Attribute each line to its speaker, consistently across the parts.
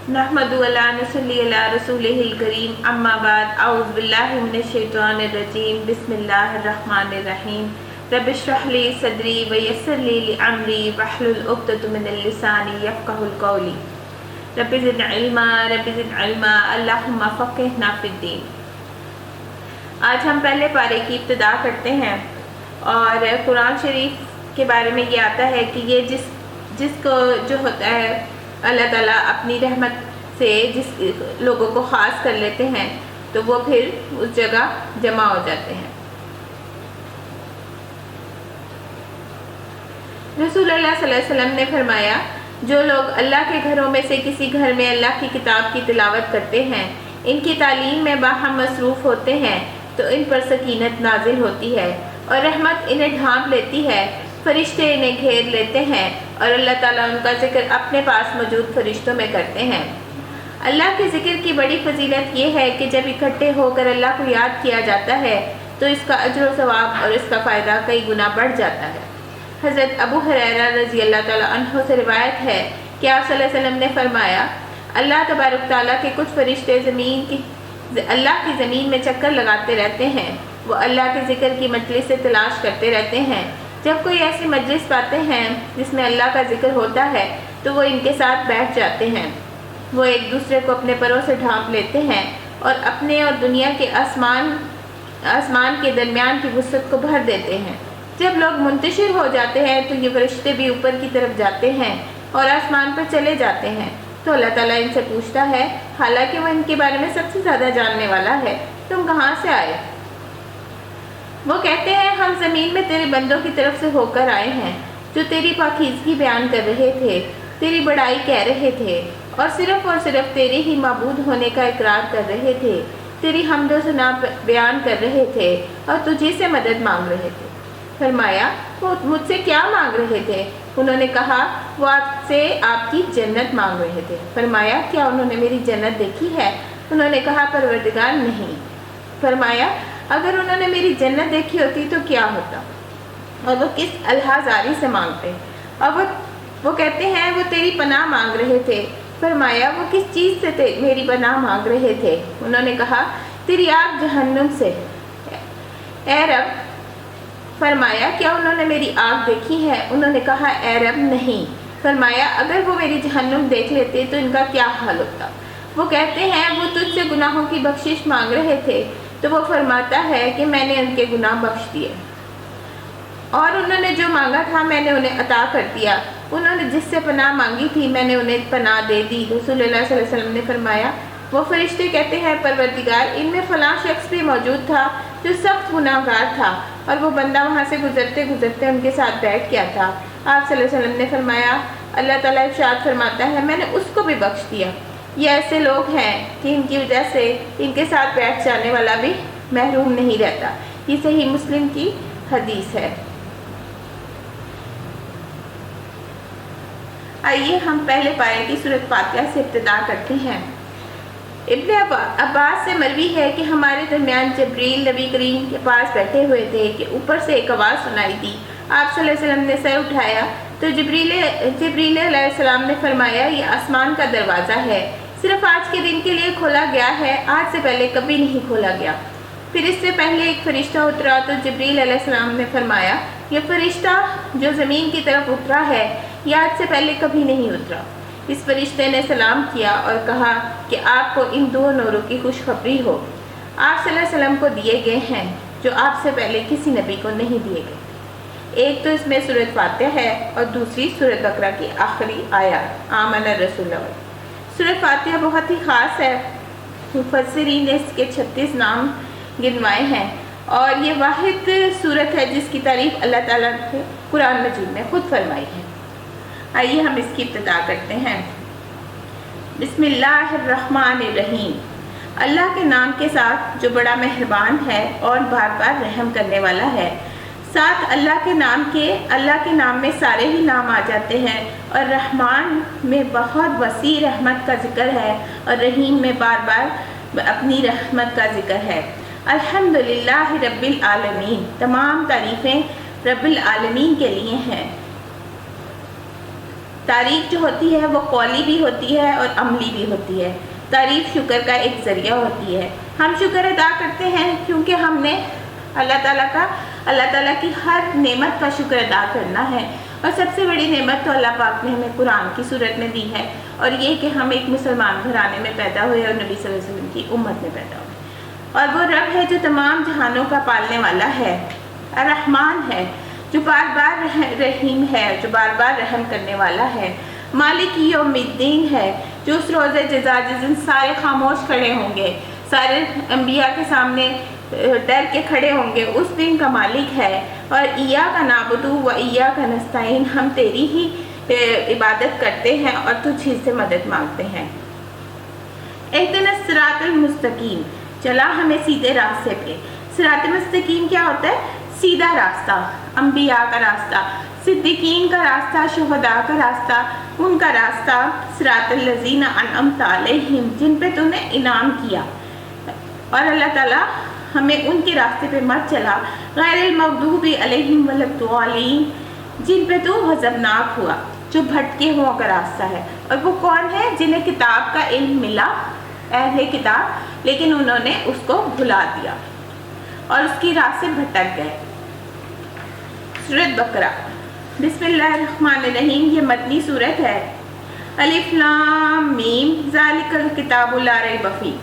Speaker 1: نحمدہ و نصلی علی رسولہ الکریم، اما بعد، اعوذ باللہ من الشیطان الرجیم، بسم اللہ الرحمن الرحیم۔ رب اشرح لی صدری ویسر لی امری واحلل عقدۃ من لسانی یفقہوا قولی۔ رب زد علما اللہم فقہنا فی الدین۔ آج ہم پہلے پارے کی ابتدا کرتے ہیں اور قرآن شریف کے بارے میں یہ آتا ہے کہ یہ جس کو جو ہوتا ہے اللہ تعالیٰ اپنی رحمت سے جس لوگوں کو خاص کر لیتے ہیں تو وہ پھر اس جگہ جمع ہو جاتے ہیں۔ رسول اللہ صلی اللہ علیہ وسلم نے فرمایا، جو لوگ اللہ کے گھروں میں سے کسی گھر میں اللہ کی کتاب کی تلاوت کرتے ہیں، ان کی تعلیم میں باہم مصروف ہوتے ہیں تو ان پر سکینت نازل ہوتی ہے اور رحمت انہیں ڈھانپ لیتی ہے، فرشتے انہیں گھیر لیتے ہیں اور اللہ تعالیٰ ان کا ذکر اپنے پاس موجود فرشتوں میں کرتے ہیں۔ اللہ کے ذکر کی بڑی فضیلت یہ ہے کہ جب اکٹھے ہو کر اللہ کو یاد کیا جاتا ہے تو اس کا اجر و ثواب اور اس کا فائدہ کئی گنا بڑھ جاتا ہے۔ حضرت ابو ہریرہ رضی اللہ تعالیٰ عنہ سے روایت ہے کہ آپ صلی اللہ علیہ وسلم نے فرمایا، اللہ تبارک تعالیٰ کے کچھ فرشتے اللہ کی زمین میں چکر لگاتے رہتے ہیں، وہ اللہ کے ذکر کی مجلس سے تلاش کرتے رہتے ہیں۔ جب کوئی ایسی مجلس پاتے ہیں جس میں اللہ کا ذکر ہوتا ہے تو وہ ان کے ساتھ بیٹھ جاتے ہیں، وہ ایک دوسرے کو اپنے پروں سے ڈھانپ لیتے ہیں اور اپنے اور دنیا کے آسمان کے درمیان کی وسعت کو بھر دیتے ہیں۔ جب لوگ منتشر ہو جاتے ہیں تو یہ فرشتے بھی اوپر کی طرف جاتے ہیں اور آسمان پر چلے جاتے ہیں، تو اللہ تعالیٰ ان سے پوچھتا ہے، حالانکہ وہ ان کے بارے میں سب سے زیادہ جاننے والا ہے، تم کہاں سے آئے؟ وہ کہتے ہیں، ہم زمین میں تیرے بندوں کی طرف سے ہو کر آئے ہیں جو تیری پاکیزگی بیان کر رہے تھے، تیری بڑائی کہہ رہے تھے اور صرف تیرے ہی معبود ہونے کا اقرار کر رہے تھے، تیری حمد و ثنا بیان کر رہے تھے اور تجھے سے مدد مانگ رہے تھے۔ فرمایا، وہ مجھ سے کیا مانگ رہے تھے؟ انہوں نے کہا، وہ آپ سے آپ کی جنت مانگ رہے تھے۔ فرمایا، کیا انہوں نے میری جنت دیکھی ہے؟ انہوں نے کہا، پروردگار نہیں۔ فرمایا، اگر انہوں نے میری جنت دیکھی ہوتی تو کیا ہوتا اور وہ کس الحاظاری سے مانگتے؟ اور وہ کہتے ہیں، وہ تیری پناہ مانگ رہے تھے۔ فرمایا، وہ کس چیز سے میری پناہ مانگ رہے تھے؟ انہوں نے کہا، تیری آگ جہنم سے، اے رب۔ فرمایا، کیا انہوں نے میری آگ دیکھی ہے؟ انہوں نے کہا، اے رب نہیں۔ فرمایا، اگر وہ میری جہنم دیکھ لیتے تو ان کا کیا حال ہوتا؟ وہ کہتے ہیں، وہ تجھ سے گناہوں کی بخشش مانگ رہے تھے، تو وہ فرماتا ہے کہ میں نے ان کے گناہ بخش دیے اور انہوں نے جو مانگا تھا میں نے انہیں عطا کر دیا، انہوں نے جس سے پناہ مانگی تھی میں نے انہیں پناہ دے دی۔ رسول اللہ صلی اللہ علیہ وسلم نے فرمایا، وہ فرشتے کہتے ہیں، پروردگار، ان میں فلاں شخص بھی موجود تھا جو سخت گناہ گار تھا اور وہ بندہ وہاں سے گزرتے گزرتے ان کے ساتھ بیٹھ گیا تھا۔ آپ صلی اللہ علیہ وسلم نے فرمایا، اللہ تعالیٰ ارشاد فرماتا ہے، میں نے اس کو بھی بخش دیا۔ یہ ایسے لوگ ہیں کہ ان کی وجہ سے ان کے ساتھ بیٹھ جانے والا بھی محروم نہیں رہتا۔ یہ صحیح مسلم کی حدیث ہے۔ آئیے ہم پہلے پارے کی سورۃ فاتحہ سے ابتدا کرتے ہیں۔ ابن عباس سے مروی ہے کہ ہمارے درمیان جبریل نبی کریم کے پاس بیٹھے ہوئے تھے کہ اوپر سے ایک آواز سنائی دی۔ آپ صلی اللہ علیہ وسلم نے سر اٹھایا تو جبریل علیہ السلام نے فرمایا، یہ آسمان کا دروازہ ہے، صرف آج کے دن کے لیے کھولا گیا ہے، آج سے پہلے کبھی نہیں کھولا گیا۔ پھر اس سے پہلے ایک فرشتہ اترا تو جبریل علیہ السلام نے فرمایا، یہ فرشتہ جو زمین کی طرف اترا ہے یہ آج سے پہلے کبھی نہیں اترا۔ اس فرشتے نے سلام کیا اور کہا کہ آپ کو ان دو نوروں کی خوشخبری ہو، آپ صلی اللہ علیہ وسلم کو دیے گئے ہیں جو آپ سے پہلے کسی نبی کو نہیں دیے گئے۔ ایک تو اس میں سورۃ فاتحہ ہے اور دوسری سورۃ بقرہ کی آخری آیات، آمن الرسول۔ سورۃ فاتحہ بہت ہی خاص ہے، مفسرین نے اس کے 36 نام گنوائے ہیں اور یہ واحد سورت ہے جس کی تعریف اللہ تعالیٰ نے قرآن مجید میں خود فرمائی ہے۔ آئیے ہم اس کی ابتدا کرتے ہیں۔ بسم اللہ الرحمن الرحیم، اللہ کے نام کے ساتھ جو بڑا مہربان ہے اور بار بار رحم کرنے والا ہے۔ ساتھ اللہ کے نام میں سارے ہی نام آ جاتے ہیں اور رحمان میں بہت وسیع رحمت کا ذکر ہے اور رحیم میں بار بار اپنی رحمت کا ذکر ہے۔ الحمدللہ رب العالمین، تمام تعریفیں رب العالمین کے لیے ہیں۔ تعریف جو ہوتی ہے وہ قولی بھی ہوتی ہے اور عملی بھی ہوتی ہے۔ تعریف شکر کا ایک ذریعہ ہوتی ہے۔ ہم شکر ادا کرتے ہیں کیونکہ ہم نے اللہ تعالیٰ کی ہر نعمت کا شکر ادا کرنا ہے، اور سب سے بڑی نعمت تو اللہ پاک نے ہمیں قرآن کی صورت میں دی ہے، اور یہ کہ ہم ایک مسلمان گھرانے میں پیدا ہوئے اور نبی صلی اللہ علیہ وسلم کی امت میں پیدا ہوئے۔ اور وہ رب ہے جو تمام جہانوں کا پالنے والا ہے، الرحمن ہے جو بار بار رحیم ہے، جو بار بار رحم کرنے والا ہے، مالک یوم الدین ہے جو اس روز جزا جس دن سارے خاموش کھڑے ہوں گے، سارے انبیاء کے سامنے ڈر کے کھڑے ہوں گے، اس دن کا مالک ہے۔ اور ایاک نعبد و ایاک نستعین، ہم تیری ہی عبادت کرتے ہیں اور تجھ ہی سے مدد مانگتے ہیں۔ اہدنا الصراط المستقیم، چلا ہمیں سیدھے راستے پہ۔ صراط مستقیم کیا ہوتا ہے؟ سیدھا راستہ، انبیاء کا راستہ، صدیقین کا راستہ، شہداء کا راستہ، ان کا راستہ۔ صراط الذین انعمت علیہم، جن پہ تو نے انعام کیا، اور اللہ تعالیٰ ہمیں ان کے راستے پہ مت چلا۔ غیر المغضوب علیہم ولا الضالین، جن پہ تو غضبناک ہوا، جو بھٹکے ہوا کا راستہ ہے۔ اور وہ کون ہے؟ جنہیں کتاب کا علم ملا، اہل کتاب، لیکن انہوں نے اس کو بھلا دیا اور اس کی راہ سے بھٹک گئے۔ سورۃ بقرہ، بسم اللہ الرحمن الرحیم، یہ مدنی سورت ہے۔ الف لام میم، ذالک الکتاب لا ریب فیہ،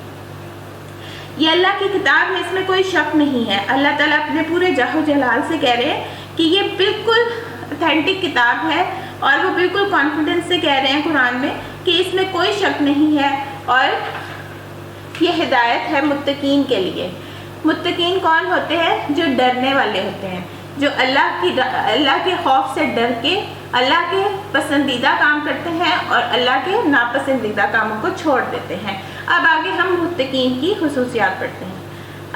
Speaker 1: یہ اللہ کی کتاب ہے، اس میں کوئی شک نہیں ہے۔ اللہ تعالیٰ اپنے پورے جاہ و جلال سے کہہ رہے ہیں کہ یہ بالکل اتھینٹک کتاب ہے، اور وہ بالکل کانفیڈنس سے کہہ رہے ہیں قرآن میں کہ اس میں کوئی شک نہیں ہے، اور یہ ہدایت ہے متقین کے لیے۔ متقین کون ہوتے ہیں؟ جو ڈرنے والے ہوتے ہیں، جو اللہ کے خوف سے ڈر کے اللہ کے پسندیدہ کام کرتے ہیں اور اللہ کے ناپسندیدہ کاموں کو چھوڑ دیتے ہیں۔ اب آگے ہم متقین کی خصوصیات پڑھتے ہیں۔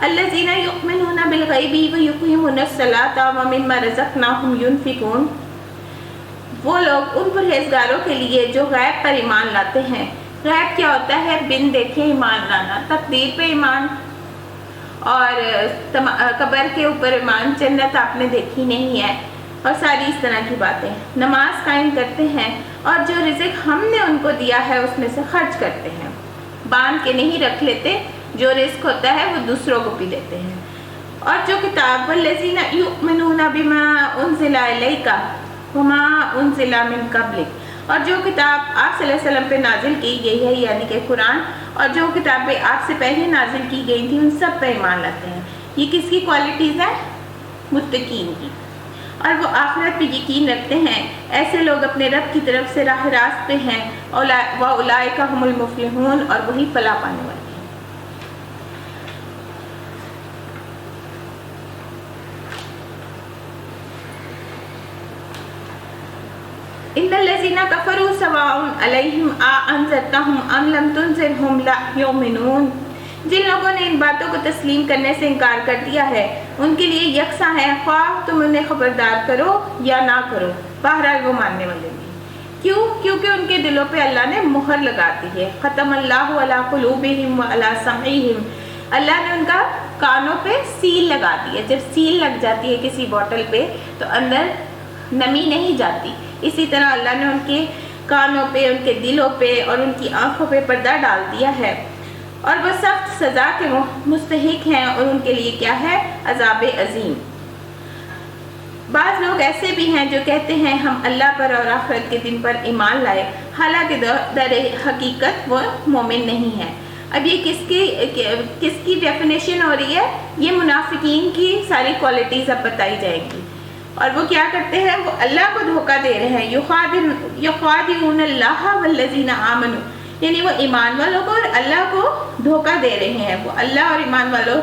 Speaker 1: الذین یؤمنون بالغیب ویقیمون الصلاۃ ومما رزقناہم ینفقون، وہ لوگ ان پرہیزگاروں کے لیے جو غیب پر ایمان لاتے ہیں۔ غیب کیا ہوتا ہے؟ بن دیکھے ایمان لانا، تقدیر پہ ایمان، اور قبر کے اوپر ایمان، جنت آپ نے دیکھی نہیں ہے، اور ساری اس طرح کی باتیں۔ نماز قائم کرتے ہیں، اور جو رزق ہم نے ان کو دیا ہے اس میں سے خرچ کرتے ہیں، باندھ کے نہیں رکھ لیتے، جو رزق ہوتا ہے وہ دوسروں کو بھی دیتے ہیں۔ اور جو کتاب والذین یؤمنون بما انزل الیک وما انزل من قبلک، اور جو کتاب آپ صلی اللہ علیہ وسلم پہ نازل کی گئی ہے یعنی کہ قرآن، اور جو کتابیں آپ سے پہلے نازل کی گئی تھیں ان سب پہ ایمان لاتے ہیں۔ یہ کس کی کوالٹیز ہیں؟ متقین کی۔ اور وہ آخرت پہ یقین رکھتے ہیں، ایسے لوگ اپنے رب کی طرف سے راہ راست پہ ہیں، وَأُولَٰئِکَ هُمُ الْمُفْلِحُونَ، اور وہی فلاح پانے والے ہیں۔ ان الذین کفروا سواء علیہم اانذرتہم ام لم تنذرہم لا یؤمنون، جن لوگوں نے ان باتوں کو تسلیم کرنے سے انکار کر دیا ہے ان کے لیے یکساں ہے، خواہ تم انہیں خبردار کرو یا نہ کرو، بہرحال وہ ماننے والے نہیں۔ کیوں؟ کیونکہ ان کے دلوں پہ اللہ نے مہر لگا دی ہے۔ ختم اللہ علی قلوبہم وعلی سمعہم، اللہ نے ان کا کانوں پہ سیل لگا دی ہے۔ جب سیل لگ جاتی ہے کسی بوٹل پہ تو اندر نمی نہیں جاتی، اسی طرح اللہ نے ان کے کانوں پہ، ان کے دلوں پہ اور ان کی آنکھوں پہ پردہ ڈال دیا ہے، اور وہ سخت سزا کے مستحق ہیں، اور ان کے لیے کیا ہے؟ عذاب عظیم۔ بعض لوگ ایسے بھی ہیں جو کہتے ہیں ہم اللہ پر اور آخرت کے دن پر ایمان لائے، حالانکہ در حقیقت وہ مومن نہیں ہے۔ اب یہ کس کی ڈیفینیشن ہو رہی ہے؟ یہ منافقین کی ساری کوالٹیز اب بتائی جائیں گی۔ اور وہ کیا کرتے ہیں؟ وہ اللہ کو دھوکہ دے رہے ہیں۔ یخادعون اللہ والذین آمنوا، یعنی وہ ایمان والوں کو اور اللہ کو دھوکہ دے رہے ہیں، وہ اللہ اور ایمان والوں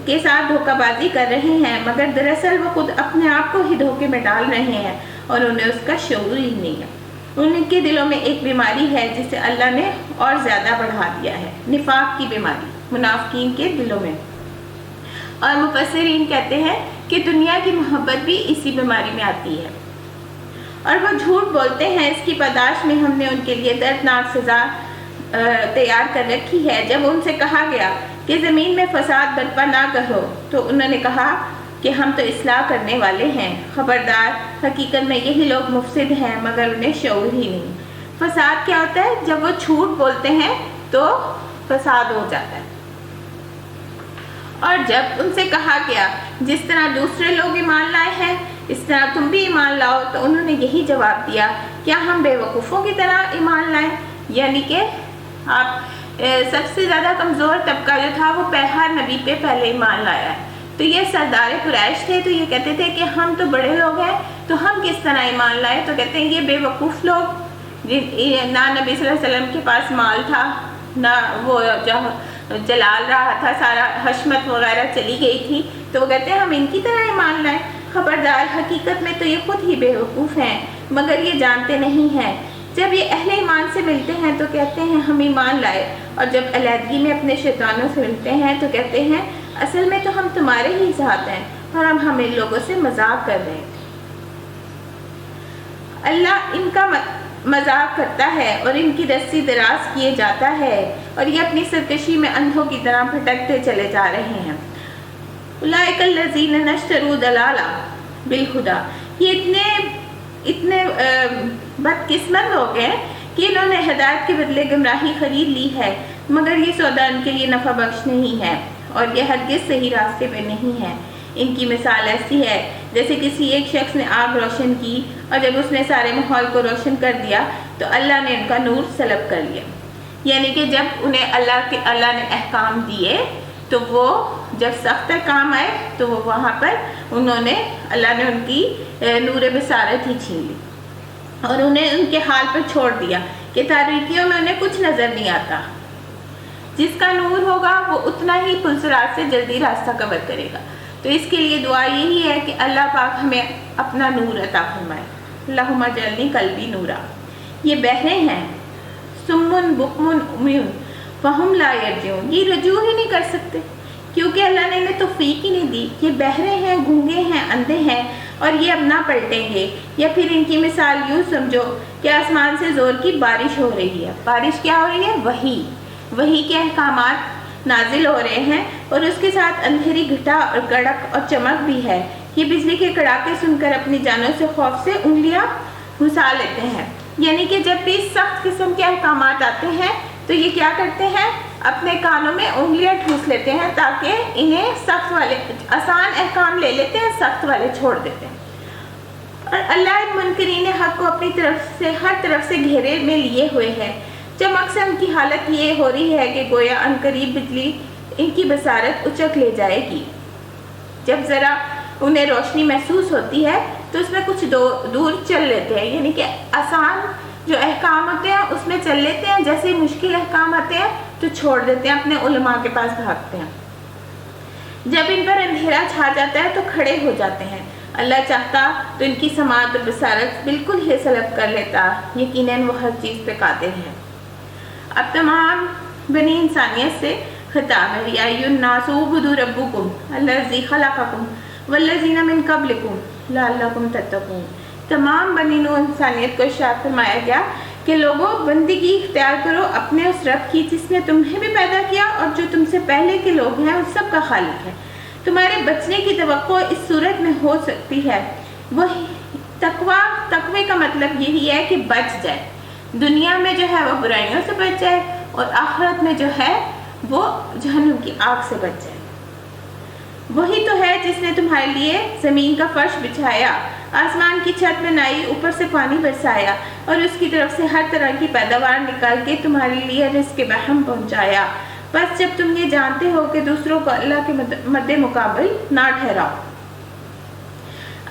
Speaker 1: کے ساتھ دھوکہ بازی کر رہے ہیں، مگر دراصل وہ خود اپنے آپ کو ہی دھوکے میں ڈال رہے ہیں اور انہیں اس کا شعور ہی نہیں ہے۔ ان کے دلوں میں ایک بیماری ہے جسے اللہ نے اور زیادہ بڑھا دیا ہے، نفاق کی بیماری منافقین کے دلوں میں۔ اور مفسرین کہتے ہیں کہ دنیا کی محبت بھی اسی بیماری میں آتی ہے، اور وہ جھوٹ بولتے ہیں، اس کی پاداش میں ہم نے ان کے لیے دردناک سزا تیار کر رکھی ہے۔ جب ان سے کہا گیا کہ زمین میں فساد برپا نہ کرو تو انہوں نے کہا کہ ہم تو اصلاح کرنے والے ہیں، خبردار حقیقت میں یہی لوگ مفسد ہیں مگر انہیں شعور ہی نہیں۔ فساد کیا ہوتا ہے؟ جب وہ جھوٹ بولتے ہیں تو فساد ہو جاتا ہے۔ اور جب ان سے کہا گیا جس طرح دوسرے لوگ ایمان لائے ہیں اس طرح تم بھی ایمان لاؤ، تو انہوں نے یہی جواب دیا، کیا ہم بے وقوفوں کی طرح ایمان لائیں؟ یعنی کہ آپ سب سے زیادہ کمزور طبقہ جو تھا وہ ہر نبی پہ پہلے ایمان لایا ہے۔ تو یہ سردار قریش تھے، تو یہ کہتے تھے کہ ہم تو بڑے لوگ ہیں تو ہم کس طرح ایمان لائے؟ تو کہتے ہیں یہ بے وقوف لوگ، نہ نبی صلی اللہ علیہ وسلم کے پاس مال تھا، نہ وہ جو جلال رہا تھا، سارا حشمت وغیرہ چلی گئی تھی، تو وہ کہتے ہیں ہم ان کی طرح ایمان لائیں۔ خبردار حقیقت میں تو یہ خود ہی بے وقوف ہیں مگر یہ جانتے نہیں ہیں۔ جب یہ اہل ایمان سے ملتے ہیں تو کہتے ہیں ہم ایمان لائے، اور جب علیحدگی میں اپنے شیطانوں سے ملتے ہیں تو کہتے ہیں اصل میں تو ہم تمہارے ہی ساتھ ہیں اور ہم ان لوگوں سے مذاق کر رہے ہیں۔ اللہ ان کا مذاق کرتا ہے اور ان کی رسی دراز کیے جاتا ہے اور یہ اپنی سرکشی میں اندھوں کی طرح بھٹکتے چلے جا رہے ہیں۔ اولئک الذین اشتروا الضلالہ بالہدی، یہ اتنے بدقسمت لوگ ہیں کہ انہوں نے ہدایت کے بدلے گمراہی خرید لی ہے، مگر یہ سودا ان کے لیے نفع بخش نہیں ہے اور یہ ہرگز صحیح راستے پہ نہیں ہے۔ ان کی مثال ایسی ہے جیسے کسی ایک شخص نے آگ روشن کی اور جب اس نے سارے ماحول کو روشن کر دیا تو اللہ نے ان کا نور سلب کر لیا۔ یعنی کہ جب انہیں اللہ نے احکام دیے تو وہ جب سخت احکام آئے تو وہ وہاں پر اللہ نے ان کی نور بصارت ہی چھین لی اور انہیں ان کے حال پر چھوڑ دیا کہ تاریکیوں میں انہیں کچھ نظر نہیں آتا۔ جس کا نور ہوگا وہ اتنا ہی پلسرات سے جلدی راستہ کور کرے گا۔ تو اس کے لیے دعا یہی ہے کہ اللہ پاک ہمیں اپنا نور عطا فرمائے۔ اللہم اجعلنی قلبی نورا۔ یہ بہرے ہیں، سمن بکمن عمیون فہم لا یرجعون، یہ رجوع ہی نہیں کر سکتے کیونکہ اللہ نے انہیں توفیق ہی نہیں دی۔ یہ بہرے ہیں، گونگے ہیں، اندھے ہیں اور یہ اب نہ پلٹیں گے۔ یا پھر ان کی مثال یوں سمجھو کہ آسمان سے زور کی بارش ہو رہی ہے۔ بارش کیا ہو رہی ہے؟ وحی کے احکامات نازل ہو رہے ہیں اور اس کے ساتھ اندھیری گھٹا اور کڑک اور چمک بھی ہے۔ یہ بجلی کے کڑاکے سن کر اپنی جانوں سے خوف سے انگلیاں گھسا لیتے ہیں۔ یعنی کہ جب بھی سخت قسم کے احکامات آتے ہیں تو یہ کیا کرتے ہیں؟ اپنے کانوں میں انگلیاں ٹھوس لیتے ہیں تاکہ انہیں سخت والے آسان احکام لے لیتے ہیں، سخت والے چھوڑ دیتے ہیں۔ اور اللہ ان منکرین حق کو اپنی طرف سے ہر طرف سے گھیرے میں لیے ہوئے ہے۔ جب اکثر ان کی حالت یہ ہو رہی ہے کہ گویا عنقریب بجلی ان کی بصارت اچک لے جائے گی۔ جب ذرا انہیں روشنی محسوس ہوتی ہے تو اس میں کچھ دور چل لیتے ہیں، یعنی کہ آسان جو احکام ہوتے ہیں اس میں چل لیتے ہیں، جیسے مشکل احکام آتے ہیں تو چھوڑ دیتے ہیں، اپنے علماء کے پاس بھاگتے ہیں۔ جب ان پر اندھیرا چھا جاتا ہے تو کھڑے ہو جاتے ہیں۔ اللہ چاہتا تو ان کی سماعت اور بصارت بالکل ہی سلب کر لیتا، یقیناً وہ ہر چیز پہ قادر ہے۔ اب تمام بنی انسانیت سے خطاب ہے، یا ایھا الناس اعبدوا ربکم الذی خلقکم والذین من قبلکم لعلکم تتقون۔ تمام بنی نوع انسانیت کو ارشاد فرمایا گیا کہ لوگوں بندگی اختیار کرو اپنے اس رب کی جس نے تمہیں بھی پیدا کیا اور جو تم سے پہلے کے لوگ ہیں اس سب کا خالق ہے۔ تمہارے بچنے کی توقع اس صورت میں ہو سکتی ہے، وہی تقوی کا مطلب یہی ہے کہ بچ جائے، دنیا میں جو ہے وہ برائیوں سے بچ جائے اور آخرت میں جو ہے وہ جہنم کی آگ سے بچ جائے۔ وہی تو ہے جس نے تمہارے لیے زمین کا فرش بچھایا، آسمان کی چھت بنائی، اوپر سے پانی برسایا اور اس کی طرف سے ہر طرح کی پیداوار نکال کے تمہارے لیے رزق بہم پہنچایا۔ بس جب تم یہ جانتے ہو کہ دوسروں کو اللہ کے مد مقابل نہ ٹھہراؤ۔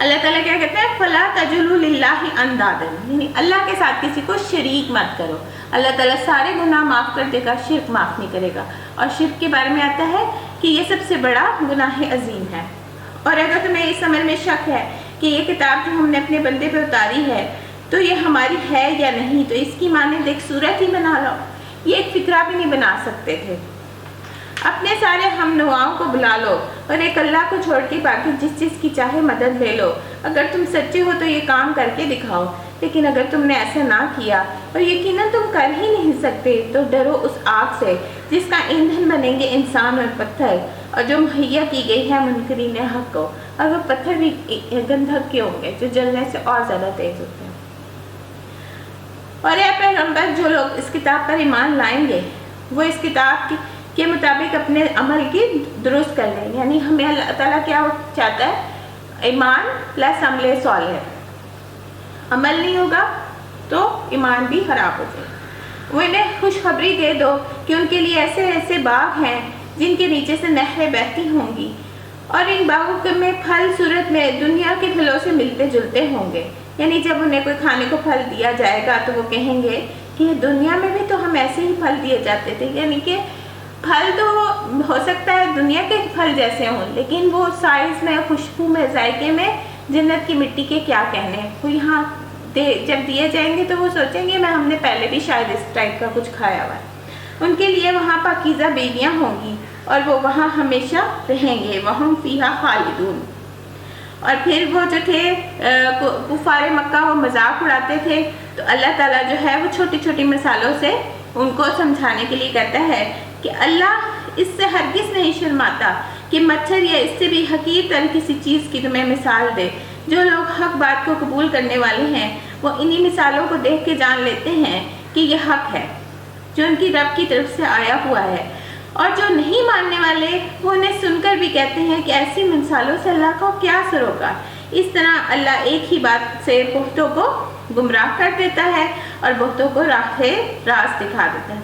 Speaker 1: اللہ تعالیٰ کیا کہتے ہیں؟ فَلَا تَجْعَلُوا لِلَّهِ أَندَادًا، یعنی اللہ کے ساتھ کسی کو شریک مت کرو۔ اللہ تعالیٰ سارے گناہ معاف کر دے گا، شرک معاف نہیں کرے گا۔ اور شرک کے بارے میں آتا ہے کہ یہ سب سے بڑا گناہ عظیم ہے۔ اور اگر تمہیں اس عمل میں شک ہے کہ یہ کتاب جو ہم نے اپنے بندے پہ اتاری ہے تو یہ ہماری ہے یا نہیں، تو اس کی مانند ایک صورت ہی بنا لو۔ یہ ایک فکرہ بھی نہیں بنا سکتے تھے۔ اپنے سارے ہم نواؤں کو بلا لو اور ایک اللہ کو چھوڑ کے باقی جس چیز کی چاہے مدد لے لو۔ اگر تم سچے ہو تو یہ کام کر کے دکھاؤ، لیکن اگر تم نے ایسا نہ کیا اور یقیناً تم کر ہی نہیں سکتے تو ڈرو اس آگ سے جس کا ایندھن بنیں گے انسان اور پتھر اور جو مہیا کی گئی ہے منکرین حق کو۔ اور وہ پتھر بھی گندھک کے ہوں گے جو جلنے سے اور زیادہ تیز ہوتے ہیں۔ اور اے پیغمبر، جو لوگ اس کتاب پر ایمان لائیں گے وہ اس کتاب کے مطابق اپنے عمل کی درست کر لیں۔ یعنی ہمیں اللہ تعالیٰ کیا چاہتا ہے؟ ایمان پلس عمل صالح۔ عمل نہیں ہوگا تو ایمان بھی خراب ہو جائے۔ وہ انہیں خوشخبری دے دو کہ ان کے لیے ایسے ایسے باغ ہیں جن کے نیچے سے نہریں بہتی ہوں گی، اور ان باغوں میں پھل صورت میں دنیا کے پھلوں سے ملتے جلتے ہوں گے۔ یعنی جب انہیں کوئی کھانے کو پھل دیا جائے گا تو وہ کہیں گے کہ دنیا میں بھی تو ہم ایسے ہی پھل دیے جاتے تھے۔ یعنی کہ پھل تو ہو سکتا ہے دنیا کے پھل جیسے ہوں، لیکن وہ سائز میں، خوشبو میں، ذائقے میں جنت کی مٹی کے کیا کہنے۔ وہ یہاں جب دیے جائیں گے تو وہ سوچیں گے ہم نے پہلے بھی شاید اس ٹائپ کا کچھ کھایا ہوا ہے۔ ان کے لیے وہاں پاکیزہ بیویاں ہوں گی اور وہ وہاں ہمیشہ رہیں گے۔ وہم فیہا خالدون۔ اور پھر وہ جو تھے کفار مکہ، وہ مذاق اڑاتے تھے، تو اللہ تعالیٰ جو ہے وہ چھوٹی چھوٹی مثالوں سے ان کو سمجھانے کے لیے کہتا ہے کہ اللہ اس سے ہرگز نہیں شرماتا کہ مچھر یا اس سے بھی حقیر تر کسی چیز کی تمہیں مثال دے۔ جو لوگ حق بات کو قبول کرنے والے ہیں وہ انہی مثالوں کو دیکھ کے جان لیتے ہیں کہ یہ حق ہے جو ان کی رب کی طرف سے آیا ہوا ہے، اور جو نہیں ماننے والے وہ انہیں سن کر بھی کہتے ہیں کہ ایسی مثالوں سے اللہ کو کیا اثر ہوگا۔ اس طرح اللہ ایک ہی بات سے بہتوں کو گمراہ کر دیتا ہے اور بہتوں کو راہ راست دکھا دیتا ہے۔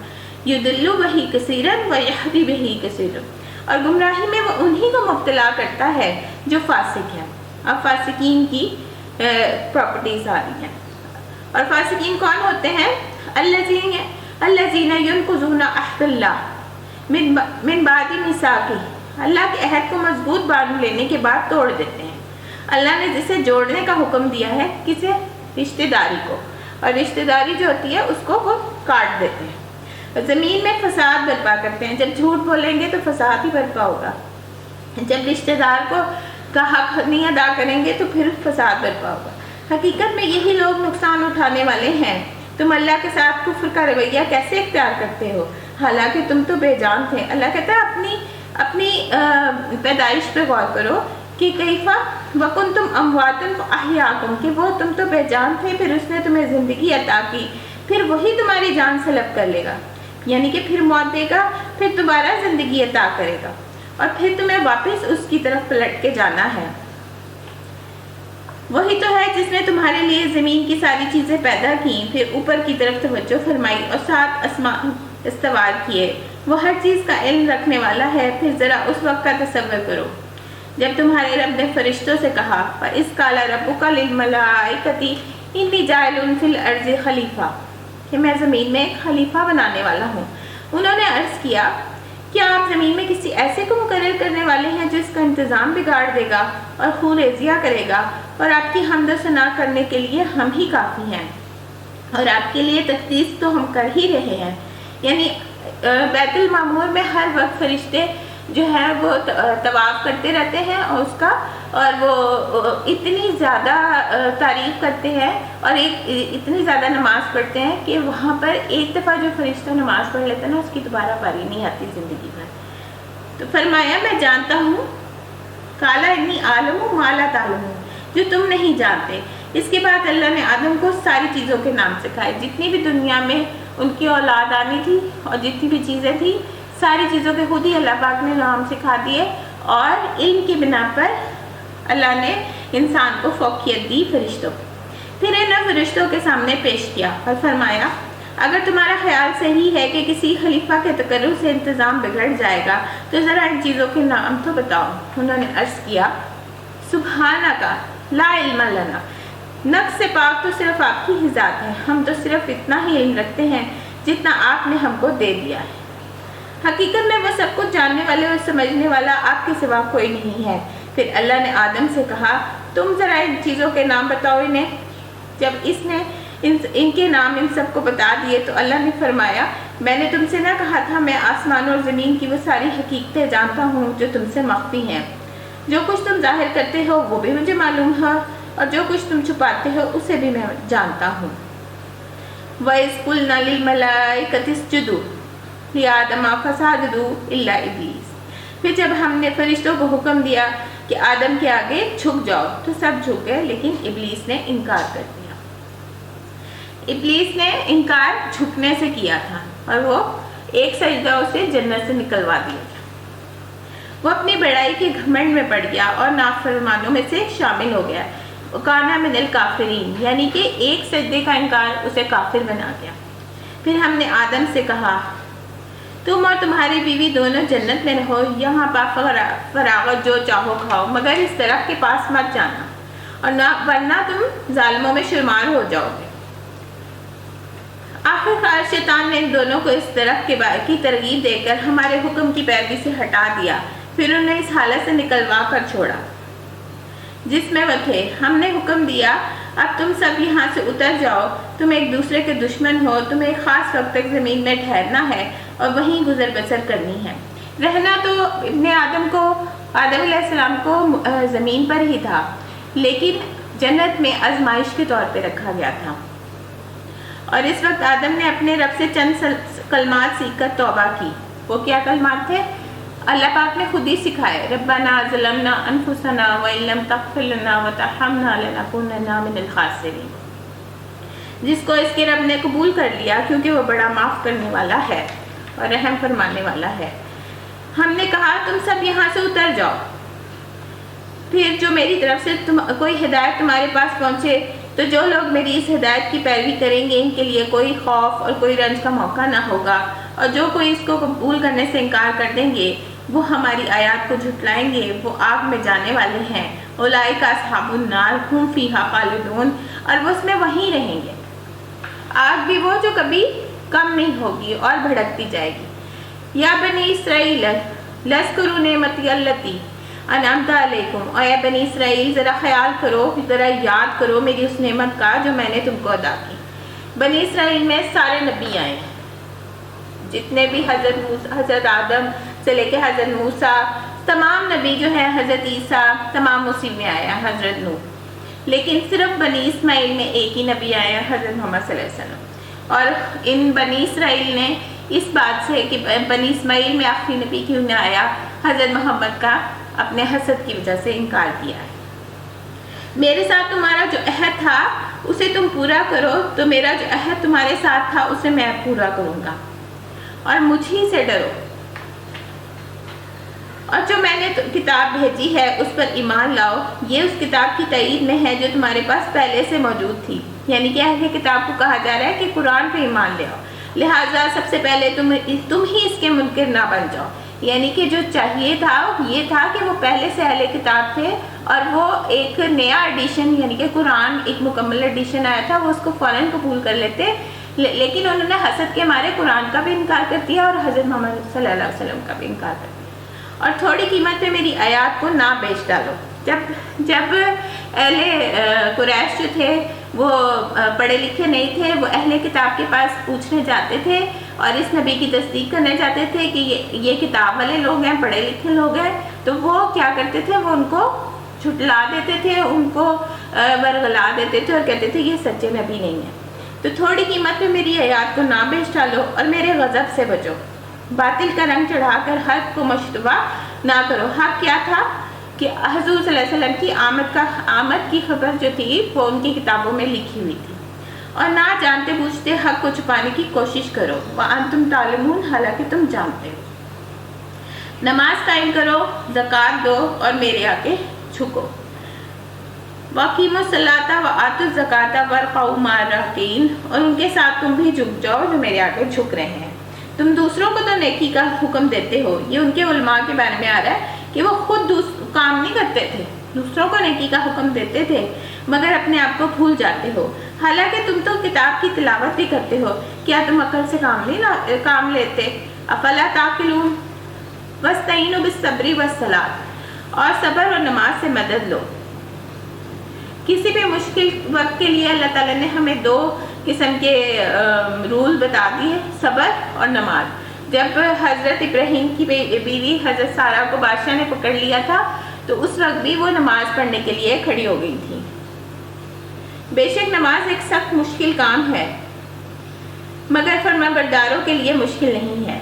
Speaker 1: یضل بہ کثیرا ویہدی بہ کثیرا۔ اور گمراہی میں وہ انہی کو مبتلا کرتا ہے جو فاسق ہے۔ اب فاسقین کی پراپرٹیز آ رہی ہیں۔ اور فاسقین کون ہوتے ہیں؟ الذین ینقضون عہد اللہ من بعد میثاقہ۔ اللہ کے عہد کو مضبوط باندھ لینے کے بعد توڑ دیتے ہیں۔ اللہ نے جسے جوڑنے کا حکم دیا ہے، کسے؟ رشتہ داری کو، اور رشتہ داری جو ہوتی ہے اس کو وہ کاٹ دیتے ہیں۔ زمین میں فساد برپا کرتے ہیں۔ جب جھوٹ بولیں گے تو فساد ہی برپا ہوگا۔ جب رشتہ دار کو کا حق نہیں ادا کریں گے تو پھر فساد برپا ہوگا۔ حقیقت میں یہی لوگ نقصان اٹھانے والے ہیں۔ تم اللہ کے ساتھ کفر کا رویہ کیسے اختیار کرتے ہو حالانکہ تم تو بے جان تھے۔ اللہ کہتا ہے اپنی پیدائش پہ غور کرو کہ کیفا وکنتم امواتا فاحیاکم، کہ وہ تم تو بے جان تھے، پھر اس نے تمہیں زندگی عطا کی، پھر وہی تمہاری جان سلب کر لے گا، یعنی کہ پھر موت دے گا، پھر دوبارہ زندگی عطا کرے گا، اور پھر تمہیں واپس اس کی طرف پلٹ کے جانا ہے۔ وہی تو ہے جس نے تمہارے لیے زمین کی ساری چیزیں پیدا کی، پھر اوپر کی طرف توجہ فرمائی اور 7 آسمان استوار کیے۔ وہ ہر چیز کا علم رکھنے والا ہے۔ پھر ذرا اس وقت کا تصور کرو جب تمہارے رب نے فرشتوں سے کہا فَإِذْ قَالَ رَبُّكَ لِلْمَلَائِكَةِ إِنِّي جَاعِلٌ فِي الْأَرْضِ خلیفہ، کہ میں زمین میں ایک خلیفہ بنانے والا ہوں۔ انہوں نے عرض کیا کیا آپ زمین میں کسی ایسے کو مقرر کرنے والے ہیں جو اس کا انتظام بگاڑ دے گا اور خون ریزیہ کرے گا، اور آپ کی حمد و ثنا کرنے کے لیے ہم ہی کافی ہیں، اور آپ کے لیے تقدیس تو ہم کر ہی رہے ہیں۔ یعنی بیت المعمور میں ہر وقت فرشتے جو ہے وہ طواف کرتے رہتے ہیں اور اس کا، اور وہ اتنی زیادہ تعریف کرتے ہیں اور اتنی زیادہ نماز پڑھتے ہیں کہ وہاں پر ایک دفعہ جو فرشتہ نماز پڑھ لیتا ہے نا اس کی دوبارہ پاری نہیں آتی زندگی میں۔ تو فرمایا میں جانتا ہوں، قال انی عالم ما لا تعلمون، جو تم نہیں جانتے۔ اس کے بعد اللہ نے آدم کو ساری چیزوں کے نام سکھائے، جتنی بھی دنیا میں ان کی اولاد آنی تھی اور جتنی بھی چیزیں تھیں ساری چیزوں کے خود ہی اللہ پاک نے نام سکھا دیے، اور علم کی بنا پر اللہ نے انسان کو فوقیت دی فرشتوں کو۔ پھر انہیں فرشتوں کے سامنے پیش کیا اور فرمایا اگر تمہارا خیال صحیح ہے کہ کسی خلیفہ کے تقرر سے انتظام بگڑ جائے گا تو ذرا ان چیزوں کے نام تو بتاؤ۔ انہوں نے عرض کیا سبحانک لا علم لنا، نقص سے پاک تو صرف آپ کی ہی ذات ہے، ہم تو صرف اتنا ہی علم رکھتے ہیں جتنا آپ نے ہم کو دے دیا ہے۔ حقیقت میں وہ سب کچھ جاننے والے اور سمجھنے والا آپ کے سوا کوئی نہیں ہے۔ پھر اللہ نے آدم سے کہا تم ذرا ان چیزوں کے نام بتاؤ انہیں۔ جب اس نے ان کے نام ان سب کو بتا دیے تو اللہ نے فرمایا میں نے تم سے نہ کہا تھا میں آسمان اور زمین کی وہ ساری حقیقتیں جانتا ہوں جو تم سے مخفی ہیں، جو کچھ تم ظاہر کرتے ہو وہ بھی مجھے معلوم ہے اور جو کچھ تم چھپاتے ہو اسے بھی میں جانتا ہوں۔ وَإِذْ قُلْنَا لِلْمَلَائِكَةِ اسْجُدُوا لِآدَمَ فَسَجَدُوا إِلَّا إِبْلِيسَ، پھر جب ہم نے فرشتوں کو حکم دیا کہ آدم کے آگے جھک جاؤ تو سب جھک گئے، لیکن ابلیس نے انکار کر دیا۔ ابلیس نے انکار جھکنے سے کیا تھا اور وہ ایک سجدہ اسے جنت سے نکلوا دیا تھا۔ وہ اپنی بڑائی کے گھمنڈ میں پڑ گیا اور نافرمانوں میں سے شامل ہو گیا۔ وَكَانَ مِنَ الْكَافِرِينَ، یعنی کہ ایک سجدے کا انکار اسے کافر بنا گیا۔ پھر ہم نے آدم سے کہا تم اور تمہاری بیوی دونوں جنت میں رہو، یہاں پا فراغت جو چاہو کھاؤ، مگر اس درخت کے پاس مت جانا اور ورنہ تم ظالموں میں شمار ہو جاؤ گے۔ آخرکار شیطان نے ان دونوں کو اس درخت کی ترغیب دے کر ہمارے حکم کی پیروی سے ہٹا دیا، پھر انہیں اس حالت سے نکلوا کر چھوڑا جس میں وہ تھے۔ ہم نے حکم دیا اب تم سب یہاں سے اتر جاؤ، تم ایک دوسرے کے دشمن ہو، تمہیں ایک خاص وقت تک زمین میں ٹھہرنا ہے اور وہیں گزر بسر کرنی ہے۔ رہنا تو ابن آدم علیہ السلام کو زمین پر ہی تھا، لیکن جنت میں آزمائش کے طور پہ رکھا گیا تھا۔ اور اس وقت آدم نے اپنے رب سے چند کلمات سیکھ کر توبہ کی۔ وہ کیا کلمات تھے؟ اللہ پاک نے خود ہی سکھائے، ربنا ظلمنا انفسنا وان لم تغفر لنا وترحمنا لنکونن من الخاسرین، جس کو اس کے رب نے قبول کر لیا کیونکہ وہ بڑا معاف کرنے والا ہے اور رحم فرمانے والا ہے۔ ہم نے کہا تم سب یہاں سے اتر جاؤ، پھر جو میری طرف سے کوئی ہدایت تمہارے پاس پہنچے تو جو لوگ میری اس ہدایت کی پیروی کریں گے ان کے لیے کوئی خوف اور کوئی رنج کا موقع نہ ہوگا، اور جو کوئی اس کو قبول کرنے سے انکار کر دیں گے وہ ہماری آیات کو جھٹلائیں گے، وہ آگ میں جانے والے ہیں۔ اولئک اصحاب النار هم فیہا خالدون، اور وہ اس میں وہیں رہیں گے۔ آگ بھی وہ جو کبھی کم نہیں ہوگی اور بھڑکتی جائے گی۔ یا بنی اسرائیل لذکروا نعمتی التی انعمت علیکم، اے بنی اسرائیل ذرا خیال کرو، ذرا یاد کرو میری اس نعمت کا جو میں نے تم کو ادا کی۔ بنی اسرائیل میں سارے نبی آئے ہیں، جتنے بھی حضرت آدم سے لے کے حضرت موسیٰ، تمام نبی جو ہیں، حضرت عیسیٰ، تمام اسی میں آیا، حضرت نوح، لیکن صرف بنی اسماعیل میں ایک ہی نبی آیا، حضرت محمد صلی اللہ علیہ وسلم۔ اور ان بنی اسرائیل نے اس بات سے کہ بنی اسماعیل میں آخری نبی کیوں نہ آیا، حضرت محمد کا اپنے حسد کی وجہ سے انکار کیا ہے۔ میرے ساتھ تمہارا جو عہد تھا اسے تم پورا کرو، تو میرا جو عہد تمہارے ساتھ تھا اسے میں پورا کروں گا، اور مجھ ہی سے ڈرو، اور جو میں نے کتاب بھیجی ہے اس پر ایمان لاؤ، یہ اس کتاب کی تائید میں ہے جو تمہارے پاس پہلے سے موجود تھی۔ یعنی کہ اہل کتاب کو کہا جا رہا ہے کہ قرآن پہ ایمان لے آؤ، لہٰذا سب سے پہلے تم ہی اس کے منکر نہ بن جاؤ۔ یعنی کہ جو چاہیے تھا یہ تھا کہ وہ پہلے سے اہل کتاب تھے اور وہ ایک نیا ایڈیشن یعنی کہ قرآن ایک مکمل ایڈیشن آیا تھا، وہ اس کو فوراً قبول کر لیتے، لیکن انہوں نے حسد کے مارے قرآن کا بھی انکار کر دیا اور حضرت محمد صلی اللہ علیہ وسلم کا بھی انکار کر دیا۔ اور تھوڑی قیمت پہ میری آیات کو نہ بیچ ڈالو۔ جب اہل قریش جو تھے وہ پڑھے لکھے نہیں تھے، وہ اہل کتاب کے پاس پوچھنے جاتے تھے اور اس نبی کی تصدیق کرنے جاتے تھے کہ یہ کتاب والے لوگ ہیں، پڑھے لکھے لوگ ہیں، تو وہ کیا کرتے تھے، وہ ان کو جھٹلا دیتے تھے، ان کو ورغلا دیتے تھے اور کہتے تھے یہ سچے نبی نہیں ہیں۔ تو تھوڑی قیمت پہ میری آیات کو نہ بیچ ڈالو اور میرے غضب سے بچو، باطل کا رنگ چڑھا کر حق کو مشتبہ نہ کرو۔ حق کیا تھا کہ حضور صلی اللہ علیہ وسلم کی آمد کی خبر جو تھی وہ ان کی کتابوں میں لکھی ہوئی تھی، اور نہ جانتے بوجھتے حق کو چھپانے کی کوشش کرو، وَأَنْتُمْ تَعْلَمُونَ، حالانکہ تم جانتے ہو۔ نماز قائم کرو، زکوٰۃ دو اور میرے آگے جھکو۔ وَأَقِیمُوا الصَّلَاةَ وَآتُوا الزَّکَاةَ وَارْكَعُوا مَعَ الرَّاکِعِینَ، اور ان کے ساتھ تم بھی جھک جاؤ جو میرے آگے جھک رہے ہیں۔ تم دوسروں کو تو نیکی کا حکم دیتے ہو، یہ ان کے علماء کے بارے میں آ رہا ہے کہ وہ خود کام نہیں کرتے تھے، دوسروں کو نیکی کا حکم دیتے تھے مگر اپنے آپ کو بھول جاتے ہو، حالانکہ تم تو کتاب کی تلاوت بھی کرتے ہو، کیا تم عقل سے کام لیتے؟ افلا تعقلون؟ واستعینوا بالصبر والصلاۃ، اور صبر اور نماز سے مدد لو۔ کسی بھی مشکل وقت کے لیے اللہ تعالیٰ نے ہمیں دو قسم کے رول بتا دیے، صبر اور نماز۔ جب حضرت ابراہیم کی بیوی حضرت سارہ کو بادشاہ نے پکڑ لیا تھا تو اس وقت بھی وہ نماز پڑھنے کے لیے کھڑی ہو گئی تھی۔ بے شک نماز ایک سخت مشکل کام ہے مگر فرمانبرداروں کے لیے مشکل نہیں ہے۔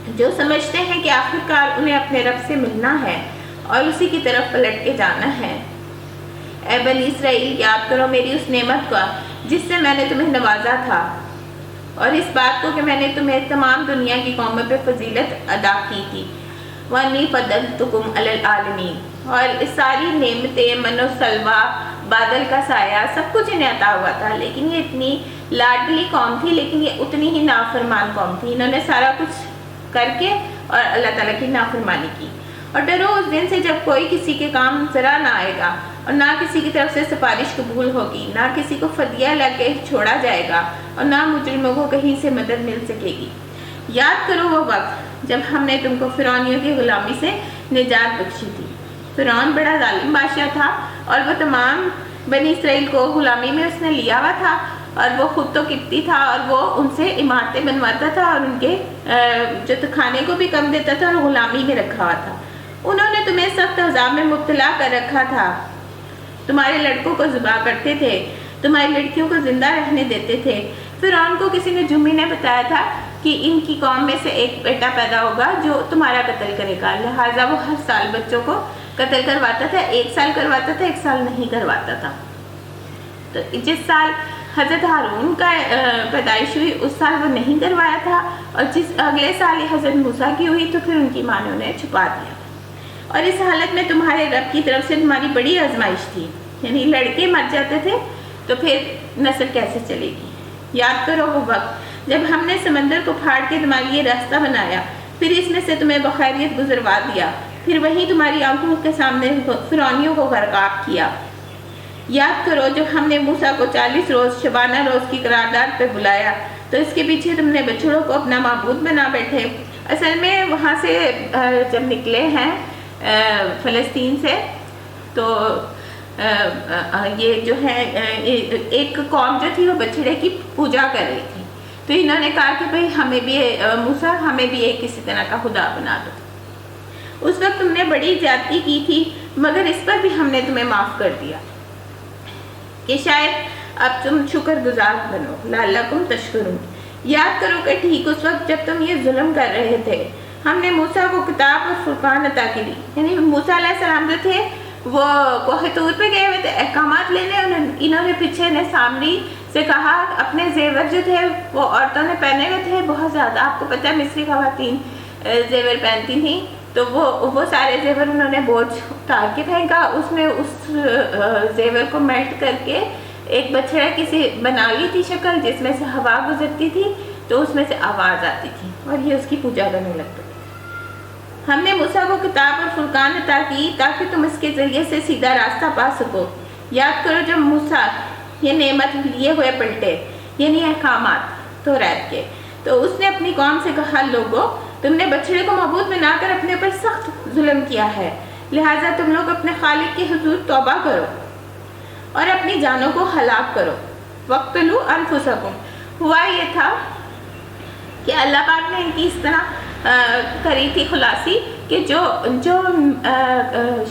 Speaker 1: جو سمجھتے ہیں کہ آخرکار انہیں اپنے رب سے ملنا ہے اور اسی کی طرف پلٹ کے جانا ہے۔ اے بنی اسرائیل، یاد کرو میری اس نعمت کا جس سے میں نے تمہیں نوازا تھا، اور اس بات کو کہ میں نے تمہیں تمام دنیا کی قوموں پہ فضیلت ادا کی تھی۔ وَأَنِّي فَضَّلْتُكُمْ عَلَى الْعَالَمِينَ، اور اس ساری نعمتیں، من و سلوہ، بادل کا سایہ، سب کچھ انہیں عطا ہوا تھا، لیکن یہ اتنی لاڈلی قوم تھی، لیکن یہ اتنی ہی نافرمان قوم تھی۔ انہوں نے سارا کچھ کر کے اور اللہ تعالیٰ کی نافرمانی کی۔ اور ڈرو اس دن سے جب کوئی کسی کے کام ذرا نہ آئے گا، اور نہ کسی کی طرف سے سفارش قبول ہوگی، نہ کسی کو فدیہ لگ کے چھوڑا جائے گا، اور نہ مجرموں کو کہیں سے مدد مل سکے گی۔ یاد کرو وہ وقت جب ہم نے تم کو فرعونیوں کی غلامی سے نجات بخشی تھی۔ فرعون بڑا ظالم بادشاہ تھا، اور وہ تمام بنی اسرائیل کو غلامی میں اس نے لیا ہوا تھا، اور وہ خود تو قبطی تھا، اور وہ ان سے عمارتیں بنواتا تھا، اور ان کے جو کھانے کو بھی کم دیتا تھا، اور غلامی میں رکھا ہوا تھا۔ انہوں نے تمہیں سخت عذاب میں مبتلا کر رکھا تھا، تمہارے لڑکوں کو ذبح کرتے تھے، تمہاری لڑکیوں کو زندہ رہنے دیتے تھے۔ فرعون کو کسی نے جمعی نے بتایا تھا کہ ان کی قوم میں سے ایک بیٹا پیدا ہوگا جو تمہارا قتل کرے گا، لہٰذا وہ ہر سال بچوں کو قتل کرواتا تھا، 1 سال کرواتا تھا، 1 سال نہیں کرواتا تھا۔ تو جس سال حضرت ہارون کا پیدائش ہوئی اس سال وہ نہیں کروایا تھا، اور جس اگلے سال حضرت موسیٰ کی ہوئی تو پھر ان کی ماں نے انہیں چھپا دیا۔ اور اس حالت میں تمہارے رب کی طرف سے تمہاری بڑی آزمائش تھی، یعنی لڑکے مر جاتے تھے تو پھر نسل کیسے چلے گی۔ یاد کرو وہ وقت جب ہم نے سمندر کو پھاڑ کے تمہارے لیے راستہ بنایا، پھر اس میں سے تمہیں بخیریت گزروا دیا، پھر وہیں تمہاری آنکھوں کے سامنے فرعونیوں کو غرقاب کیا۔ یاد کرو جب ہم نے موسیٰ کو 40 روز شبانہ روز کی قرارداد پہ بلایا تو اس کے پیچھے تم نے بچڑوں کو اپنا معبود بنا بیٹھے۔ اصل میں وہاں سے جب نکلے ہیں فلسطین سے، تو یہ جو ہے ایک قوم جو تھی وہ بچڑے کی پوجا کر رہی تھی، تو انہوں نے کہا کہ بھئی ہمیں بھی موسیٰ ہمیں بھی ایک کسی طرح کا خدا بنا دو۔ اس وقت تم نے بڑی زیادتی کی تھی، مگر اس پر بھی ہم نے تمہیں معاف کر دیا کہ شاید اب تم شکر گزار بنو، لعلکم تشکرون۔ یاد کرو کہ ٹھیک اس وقت جب تم یہ ظلم کر رہے تھے، ہم نے موسیٰ کو کتاب اور فرقان عطا کی، یعنی موسیٰ علیہ السلام جو تھے وہ کوہ طور پہ گئے ہوئے تھے احکامات لینے، انہوں نے پیچھے نے سامری سے کہا اپنے زیور جو تھے وہ عورتوں نے پہنے ہوئے تھے بہت زیادہ، آپ کو پتہ ہے مصری خواتین زیور پہنتی تھیں، تو وہ سارے زیور انہوں نے بوجھ اتار کے پھینکا، اس میں اس زیور کو میلٹ کر کے ایک بچڑا کسی بنا لی تھی شکل جس میں سے ہوا گزرتی تھی تو اس میں سے آواز آتی تھی، اور یہ اس کی پوجا کرنے لگتے تھے۔ ہم نے موسیٰ کو کتاب اور فرقان عطا کی تاکہ تم اس کے ذریعے سے سیدھا راستہ پا سکو۔ یاد کرو جب موسیٰ یہ نعمت لیے ہوئے پلٹے، یعنی احکامات توریت کے، تو اس نے اپنی قوم سے کہا لوگو تم نے بچڑے کو معبود بنا کر اپنے پر سخت ظلم کیا ہے، لہٰذا تم لوگ اپنے خالق کے حضور توبہ کرو اور اپنی جانوں کو ہلاک کرو۔ وَاقْتُلُوا أَنفُسَكُمْ، ہوا یہ تھا کہ اللہ پاک نے ان کی اس طرح کری تھی خلاصی کہ جو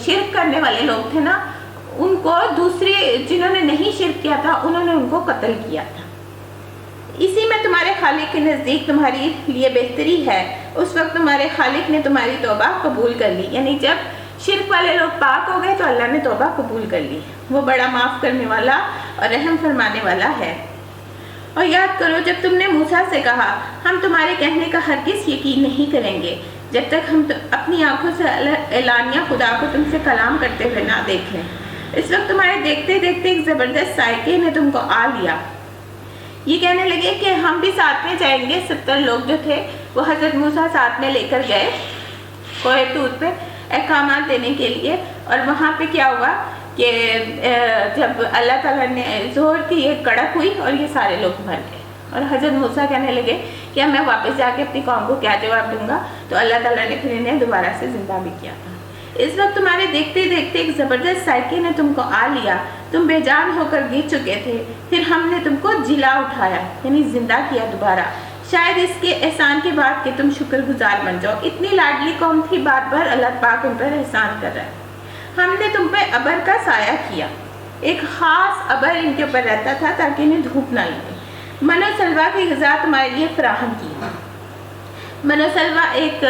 Speaker 1: شرک کرنے والے لوگ تھے نا، ان کو دوسرے جنہوں نے نہیں شرک کیا تھا انہوں نے ان کو قتل کیا تھا۔ اسی میں تمہارے خالق کے نزدیک تمہاری لیے بہتری ہے۔ اس وقت تمہارے خالق نے تمہاری توبہ قبول کر لی، یعنی جب شرک والے لوگ پاک ہو گئے تو اللہ نے توبہ قبول کر لی، وہ بڑا معاف کرنے والا اور رحم فرمانے والا ہے۔ اور یاد کرو جب تم نے موسیٰ سے کہا ہم تمہارے کہنے کا ہرگز یقین نہیں کریں گے جب تک ہم اپنی آنکھوں سے اعلانیہ خدا کو تم سے کلام کرتے ہوئے نہ دیکھیں۔ اس وقت تمہارے دیکھتے دیکھتے ایک زبردست سائقے نے تم کو آ لیا، یہ کہنے لگے کہ ہم بھی ساتھ میں جائیں گے۔ 70 لوگ جو تھے وہ حضرت موسیٰ ساتھ میں لے کر گئے کوہ طور پہ احکامات دینے کے لیے، اور وہاں پہ کیا ہوا کہ جب اللہ تعالیٰ نے زہر کی یہ کڑک ہوئی اور یہ سارے لوگ مر گئے، اور حضرت موسیٰ کہنے لگے کہ اب میں واپس جا کے اپنی قوم کو کیا جواب دوں گا، تو اللہ تعالیٰ نے پھر انہیں دوبارہ سے زندہ بھی کیا تھا۔ اس وقت تمہارے دیکھتے دیکھتے ایک زبردست سائقے نے تم کو آ لیا، تم بے جان ہو کر گر چکے تھے، پھر ہم نے تم کو جلا اٹھایا، یعنی زندہ کیا دوبارہ، شاید اس کے احسان کے بعد کہ تم شکر گزار بن جاؤ۔ اتنی لاڈلی قوم تھی، بار بار اللہ پاک ان پر احسان کر رہا ہے۔ ہم نے تم پہ ابر کا سایہ کیا، ایک خاص ابر ان کے اوپر رہتا تھا تاکہ انہیں دھوپ نہ لگے، من و سلوہ کی غذا تمہارے لیے فراہم کی، من و سلوہ ایک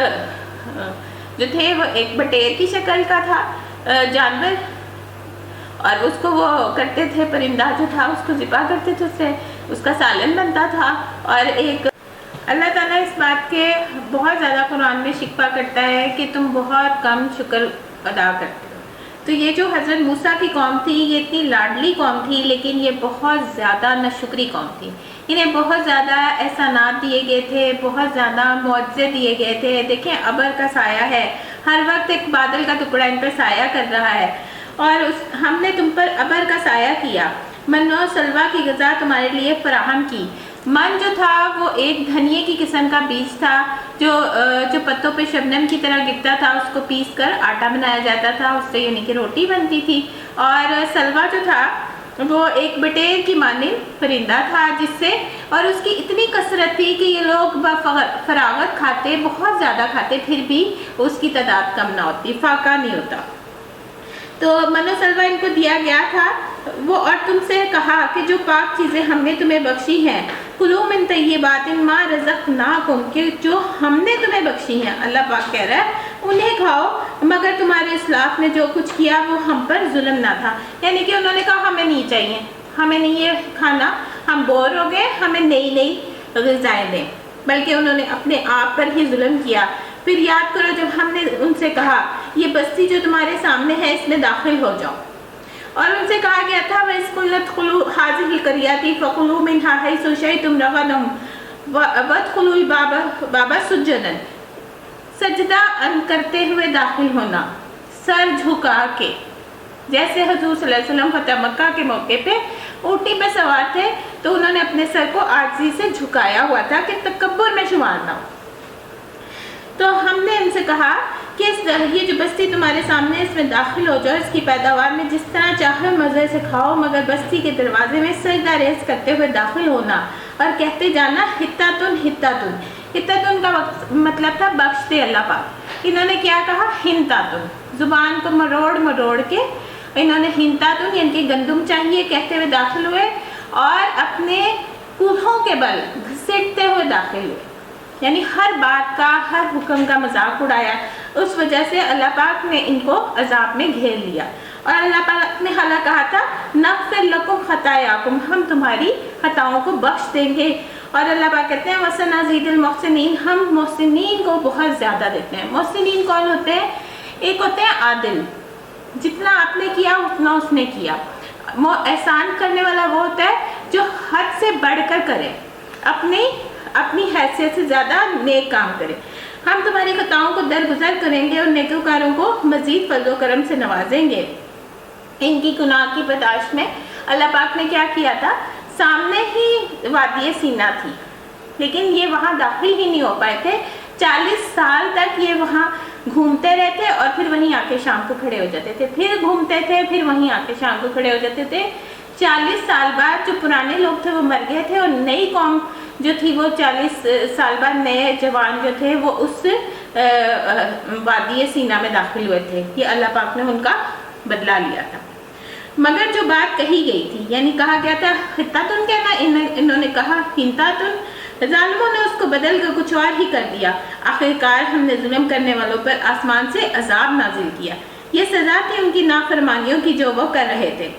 Speaker 1: جو تھے وہ ایک بٹیر کی شکل کا تھا جانور، اور اس کو وہ کرتے تھے، پرندہ جو تھا اس کو ذبح کرتے تھے، اس کا سالن بنتا تھا۔ اور ایک اللہ تعالیٰ اس بات کے بہت زیادہ قرآن میں شکوہ کرتا ہے کہ تم بہت کم شکر ادا کرتے ہو۔ تو یہ جو حضرت موسیٰ کی قوم تھی یہ اتنی لاڈلی قوم تھی، لیکن یہ بہت زیادہ ناشکری قوم تھی۔ انہیں بہت زیادہ احسانات دیے گئے تھے، بہت زیادہ معجزے دیے گئے تھے۔ دیکھیں ابر کا سایہ ہے، ہر وقت ایک بادل کا ٹکڑا ان پر سایہ کر رہا ہے، اور ہم نے تم پر ابر کا سایہ کیا، من و سلوہ کی غذا تمہارے لیے فراہم کی۔ من جو تھا وہ ایک دھنیے کی قسم کا بیج تھا جو پتوں پہ شبنم کی طرح گرتا تھا، اس کو پیس کر آٹا بنایا جاتا تھا، اس سے یعنی کہ روٹی بنتی تھی۔ اور سلوہ جو تھا وہ ایک بٹیر کی مانند پرندہ تھا، جس سے اور اس کی اتنی کثرت تھی کہ یہ لوگ فراغت کھاتے، بہت زیادہ کھاتے، پھر بھی اس کی تعداد کم نہ ہوتی، فاقہ نہیں ہوتا۔ تو من و سلوہ ان کو دیا گیا تھا۔ وہ اور تم سے کہا کہ جو پاک چیزیں ہم نے تمہیں بخشی ہیں، کلوا من طیبات ما رزقناکم، کہ جو ہم نے تمہیں بخشی ہیں، اللہ پاک کہہ رہا ہے انہیں کھاؤ، مگر تمہارے اسلاف نے جو کچھ کیا وہ ہم پر ظلم نہ تھا۔ یعنی کہ انہوں نے کہا ہمیں نہیں چاہیے، ہمیں نہیں یہ کھانا، ہم بور ہو گئے، ہمیں نئی غذائیں دیں، بلکہ انہوں نے اپنے آپ پر ہی ظلم کیا۔ پھر یاد کرو جب ہم نے ان سے کہا یہ بستی جو تمہارے سامنے ہے اس میں داخل ہو جاؤ، اور ان سے کہا گیا تھا وَإِذْ قُلْنَا ادْخُلُوا هَٰذِهِ الْقَرْيَةَ فَكُلُوا مِنْهَا حَيْثُ شِئْتُمْ رَغَدًا وَادْخُلُوا الْبَابَ سُجَّدًا، سجدہ کرتے ہوئے داخل ہونا، سر جھکا کے، جیسے حضور صلی اللہ علیہ وسلم فتح مکہ کے موقع پہ اونٹی پہ سوار تھے تو انہوں نے اپنے سر کو عاجزی سے جھکایا ہوا تھا کہ تکبر میں شمار نہ ہو۔ تو ہم نے ان سے کہا کہ یہ جو بستی تمہارے سامنے اس میں داخل ہو جاؤ، اس کی پیداوار میں جس طرح چاہے مزے سے کھاؤ، مگر بستی کے دروازے میں سجدہ ریز کرتے ہوئے داخل ہونا اور کہتے جانا ہتاتن ہتاتن۔ ہتاتن کا مطلب تھا بخشتے اللہ پاک۔ انہوں نے کیا کہا؟ ہنتاتن، زبان کو مروڑ کے انہوں نے ہنتاتن یعنی کہ گندم چاہیے کہتے ہوئے داخل ہوئے، اور اپنے کونھوں کے بل گھسیٹتے ہوئے داخل ہوئے، یعنی ہر بات کا، ہر حکم کا مذاق اڑایا۔ اس وجہ سے اللہ پاک نے ان کو عذاب میں گھیر لیا، اور اللہ پاک نے حالا کہا تھا نغفر لکم خطایاکم، ہم تمہاری خطاؤں کو بخش دیں گے۔ اور اللہ پاک کہتے ہیں وَسَنَزِيدُ الْمُحْسِنِينَ، ہم محسنین کو بہت زیادہ دیتے ہیں۔ محسنین کون ہوتے ہیں؟ ایک ہوتے ہیں عادل، جتنا آپ نے کیا اتنا اس نے کیا۔ احسان کرنے والا وہ ہوتا ہے جو حد سے بڑھ کر کرے، اپنی حیثیت سے زیادہ نیک کام کرے۔ ہم تمہاری خطاؤں کو درگزر کریں گے اور نیکوکاروں کو مزید فضل و کرم سے نوازیں گے۔ ان کی گناہ کی برداشت میں اللہ پاک نے کیا کیا تھا؟ سامنے ہی وادی سینا تھی، لیکن یہ وہاں داخل ہی نہیں ہو پائے تھے۔ 40 سال تک یہ وہاں گھومتے رہتے اور پھر وہیں آ کے شام کو کھڑے ہو جاتے تھے، پھر گھومتے تھے، پھر وہیں آ کے شام کو کھڑے ہو جاتے تھے۔ 40 سال بعد جو پرانے لوگ تھے وہ مر گئے تھے، اور نئی قوم جو تھی وہ 40 سال بعد نئے جوان جو تھے وہ اس وادی سینا میں داخل ہوئے تھے۔ یہ اللہ پاک نے ان کا بدلہ لیا تھا۔ مگر جو بات کہی گئی تھی، یعنی کہا گیا تھا ہتاتن کہنا، انہوں نے کہا ہنتاتن، ظالموں نے اس کو بدل کر کچھ اور ہی کر دیا۔ آخرکار ہم نے ظلم کرنے والوں پر آسمان سے عذاب نازل کیا، یہ سزا تھی ان کی نافرمانیوں کی جو وہ کر رہے تھے۔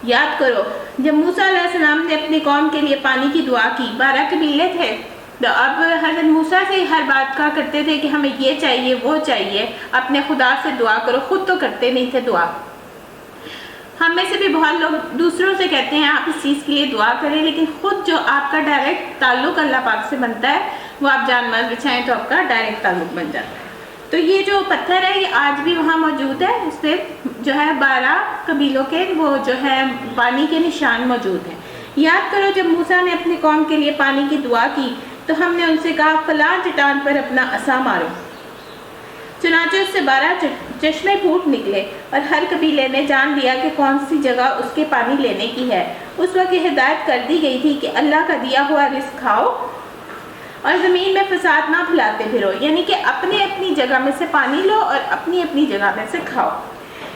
Speaker 1: یاد کرو جب موسیٰ علیہ السلام نے اپنی قوم کے لیے پانی کی دعا کی، 12 قبیلے تھے، تو اب حضرت موسیٰ سے ہر بات کہا کرتے تھے کہ ہمیں یہ چاہیے وہ چاہیے، اپنے خدا سے دعا کرو، خود تو کرتے نہیں تھے دعا۔ ہم میں سے بھی بہت لوگ دوسروں سے کہتے ہیں آپ اس چیز کے لیے دعا کریں، لیکن خود جو آپ کا ڈائریکٹ تعلق اللہ پاک سے بنتا ہے وہ آپ جان ماز بچھائیں تو آپ کا ڈائریکٹ تعلق بن جاتا ہے۔ تو یہ جو پتھر ہے یہ آج بھی وہاں موجود ہے، اس پہ جو ہے 12 قبیلوں کے وہ جو ہے پانی کے نشان موجود ہیں۔ یاد کرو جب موسیٰ نے اپنی قوم کے لیے پانی کی دعا کی تو ہم نے ان سے کہا فلاں چٹان پر اپنا عصا مارو، چنانچہ اس سے 12 چشمے پھوٹ نکلے، اور ہر قبیلے نے جان لیا کہ کون سی جگہ اس کے پانی لینے کی ہے۔ اس وقت یہ ہدایت کر دی گئی تھی کہ اللہ کا دیا ہوا رزق کھاؤ اور زمین میں فساد نہ پھیلاتے پھرو، یعنی کہ اپنی اپنی جگہ میں سے پانی لو اور اپنی اپنی جگہ میں سے کھاؤ۔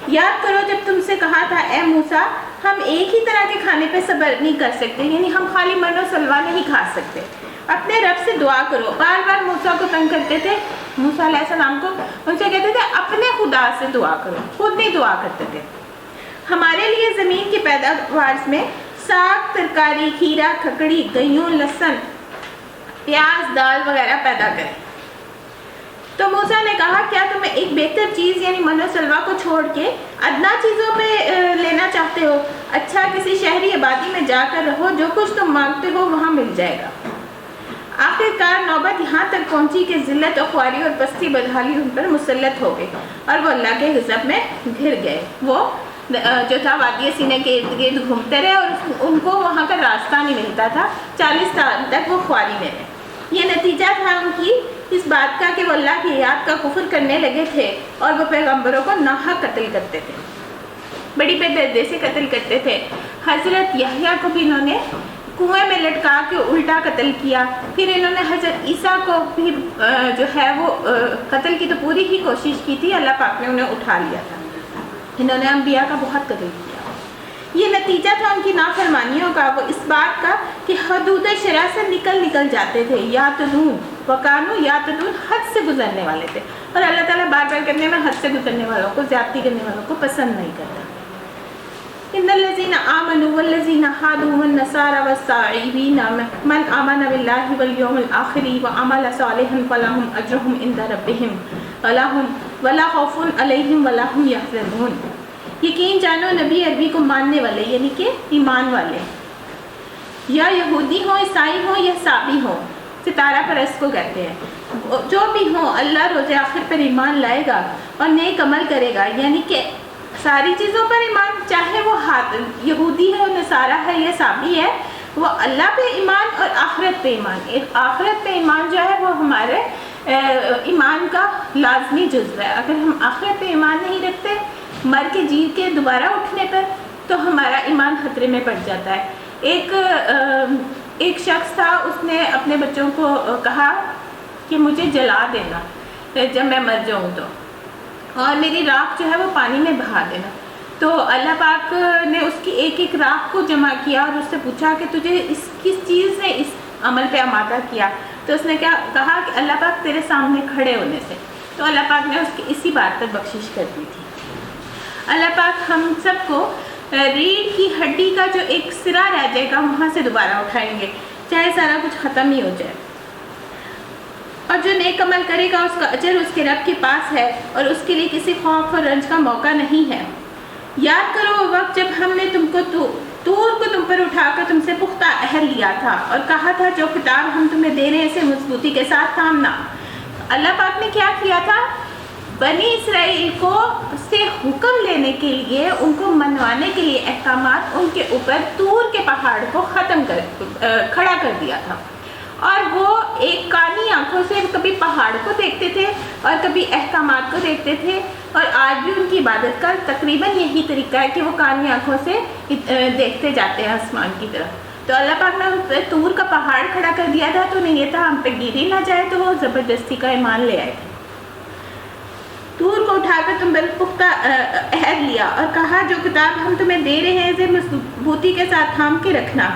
Speaker 1: یاد کرو جب تم سے کہا تھا اے موسیٰ ہم ایک ہی طرح کے کھانے پہ صبر نہیں کر سکتے، یعنی ہم خالی من و سلوہ نہیں کھا سکتے، اپنے رب سے دعا کرو. بار بار موسیٰ کو تنگ کرتے تھے، موسیٰ علیہ السلام کو، ان سے کہتے تھے اپنے خدا سے دعا کرو، خود نہیں دعا کرتے تھے. ہمارے لیے زمین کی پیداوار میں ساگ، ترکاری، کھیرا، کھکڑی، گیہوں، لہسن، پیاز، دال وغیرہ پیدا کریں. تو موسیٰ نے کہا کیا تمہیں ایک بہتر چیز یعنی من و سلوہ کو چھوڑ کے ادنا چیزوں پہ لینا چاہتے ہو؟ اچھا کسی شہری آبادی میں جا کر رہو، جو کچھ تم مانگتے ہو وہاں مل جائے گا. آخرکار نوبت یہاں تک پہنچی کہ ذلت و خواری اور پستی بدحالی ان پر مسلط ہو گئی اور وہ اللہ کے غضب میں گھر گئے. وہ جو تھا وادی سینے کے ارد گرد گھومتے رہے اور ان کو وہاں کا راستہ نہیں ملتا تھا. 40 سال تک وہ خواری میں رہے. یہ نتیجہ تھا ان کی اس بات کا کہ وہ اللہ کی یاد کا کفر کرنے لگے تھے اور وہ پیغمبروں کو ناحق قتل کرتے تھے، بڑی بے دردی سے قتل کرتے تھے. حضرت یحییٰ کو بھی انہوں نے کنویں میں لٹکا کے الٹا قتل کیا. پھر انہوں نے حضرت عیسیٰ کو بھی جو ہے وہ قتل کی تو پوری ہی کوشش کی تھی، اللہ پاک نے انہیں اٹھا لیا تھا. انہوں نے انبیاء کا بہت قتل کیا. یہ نتیجہ تھا ان کی نافرمانیوں کا، وہ اس بات کا کہ حدود شرع سے نکل جاتے تھے. یا تدون وکانو یا تدون، حد سے گزرنے والے تھے، اور اللہ تعالیٰ بار بار کرنے میں حد سے گزرنے والوں کو، زیادتی کرنے والوں کو پسند نہیں کرتا. ان الذین آمنوا والذین هادوا والنصارى والصابئین من آمن باللہ والیوم الآخر وعمل صالحا فلہم اجرہم عند ربہم ولا خوف علیہم ولا هم یحزنون. یقین جانو نبی عربی کو ماننے والے یعنی کہ ایمان والے، یا یہودی ہوں، عیسائی ہوں یا صابی ہوں، ستارہ پرست کو کہتے ہیں، جو بھی ہوں اللہ روز آخر پر ایمان لائے گا اور نیک عمل کرے گا. یعنی کہ ساری چیزوں پر ایمان، چاہے وہ یہودی ہے، نصارہ ہے یا صابی ہے، وہ اللہ پہ ایمان اور آخرت پہ ایمان. آخرت پہ ایمان جو ہے وہ ہمارے ایمان کا لازمی جزو ہے. اگر ہم آخرت پہ ایمان نہیں رکھتے، مر کے جی کے دوبارہ اٹھنے پر، تو ہمارا ایمان خطرے میں پڑ جاتا ہے. ایک شخص تھا، اس نے اپنے بچوں کو کہا کہ مجھے جلا دینا جب میں مر جاؤں تو، اور میری راکھ جو ہے وہ پانی میں بہا دینا. تو اللہ پاک نے اس کی ایک ایک راکھ کو جمع کیا اور اس سے پوچھا کہ تجھے کس چیز نے اس عمل پہ آمادہ کیا؟ تو اس نے کہا کہ اللہ پاک تیرے سامنے کھڑے ہونے سے. تو اللہ پاک نے اس کی اسی بات پر بخشش کر دی تھی. اللہ پاک ہم سب کو ریڑھ کی ہڈی کا جو ایک سرا رہ جائے گا وہاں سے دوبارہ اٹھائیں گے، چاہے سارا کچھ ختم ہی ہو جائے. اور جو نیک عمل کرے گا اس کا اجر اس کے رب کے پاس ہے اور اس کے لیے کسی خوف اور رنج کا موقع نہیں ہے. یاد کرو وہ وقت جب ہم نے طور کو تم پر اٹھا کر تم سے پختہ عہد لیا تھا اور کہا تھا جو کتاب ہم تمہیں دے رہے ہیں اسے مضبوطی کے ساتھ تھامنا. اللہ پاک نے کیا کیا تھا؟ بنی اسرائیل کو سے حکم لینے کے لیے، ان کو منوانے کے لیے احکامات ان کے اوپر طور کے پہاڑ کو کھڑا کر دیا تھا. اور وہ ایک کانی آنکھوں سے کبھی پہاڑ کو دیکھتے تھے اور کبھی احکامات کو دیکھتے تھے. اور آج بھی ان کی عبادت کا تقریباً یہی طریقہ ہے کہ وہ کانی آنکھوں سے دیکھتے جاتے ہیں آسمان کی طرف. تو اللہ پاک نے ان پہ طور کا پہاڑ کھڑا کر دیا تھا، تو انہیں یہ تھا ہم پہ گر ہی نہ جائے، تو وہ زبردستی کا ایمان لے آئے تھے. طور کو اٹھا کر تم پر پختہ عہد لیا اور کہا جو کتاب ہم تمہیں دے رہے ہیں اسے مضبوطی کے ساتھ تھام کے رکھنا،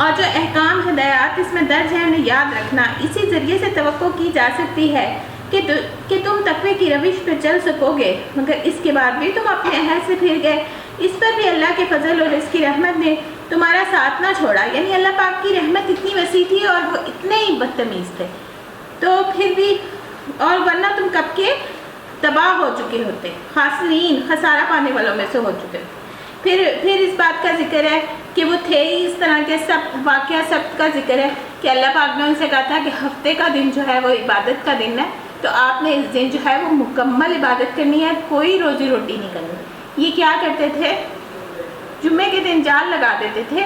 Speaker 1: اور جو احکام ہدایات اس میں درج ہیں انہیں یاد رکھنا. اسی ذریعے سے توقع کی جا سکتی ہے کہ تم تقوی کی روش پہ چل سکو گے، مگر اس کے بعد بھی تم اپنے عہد سے پھر گئے. اس پر بھی اللہ کے فضل اور اس کی رحمت نے تمہارا ساتھ نہ چھوڑا. یعنی اللہ پاک کی رحمت اتنی وسیع تھی اور وہ اتنے ہی بدتمیز تھے، تو پھر بھی، اور ورنہ تم کب کے تباہ ہو چکے ہوتے، خاسرین، خسارہ پانے والوں میں سے ہو چکے. پھر اس بات کا ذکر ہے کہ وہ تھے ہی اس طرح کے سب واقعہ، سب کا ذکر ہے کہ اللہ پاک نے ان سے کہا تھا کہ ہفتے کا دن جو ہے وہ عبادت کا دن ہے، تو آپ نے اس دن جو ہے وہ مکمل عبادت کرنی ہے، کوئی روزی روٹی نہیں کرنی. یہ کیا کرتے تھے؟ جمعے کے دن جال لگا دیتے تھے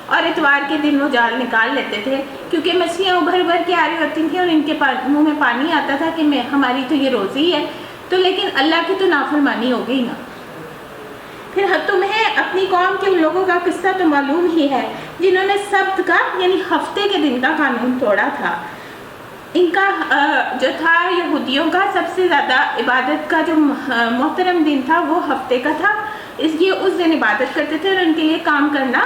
Speaker 1: اور اتوار کے دن وہ جال نکال لیتے تھے، کیونکہ مچھلیاں ابھر کے آ رہی ہوتی تھیں اور ان کے منہ میں پانی آتا تھا کہ ہماری تو یہ روزی ہے. تو لیکن اللہ کی تو نافرمانی ہو گئی نا. پھر تمہیں اپنی قوم کے ان لوگوں کا قصہ تو معلوم ہی ہے جنہوں نے سبت کا یعنی ہفتے کے دن کا قانون توڑا تھا. ان کا جو تھا یہودیوں کا سب سے زیادہ عبادت کا جو محترم دن تھا وہ ہفتے کا تھا، اس لیے اس دن عبادت کرتے تھے اور ان کے لیے کام کرنا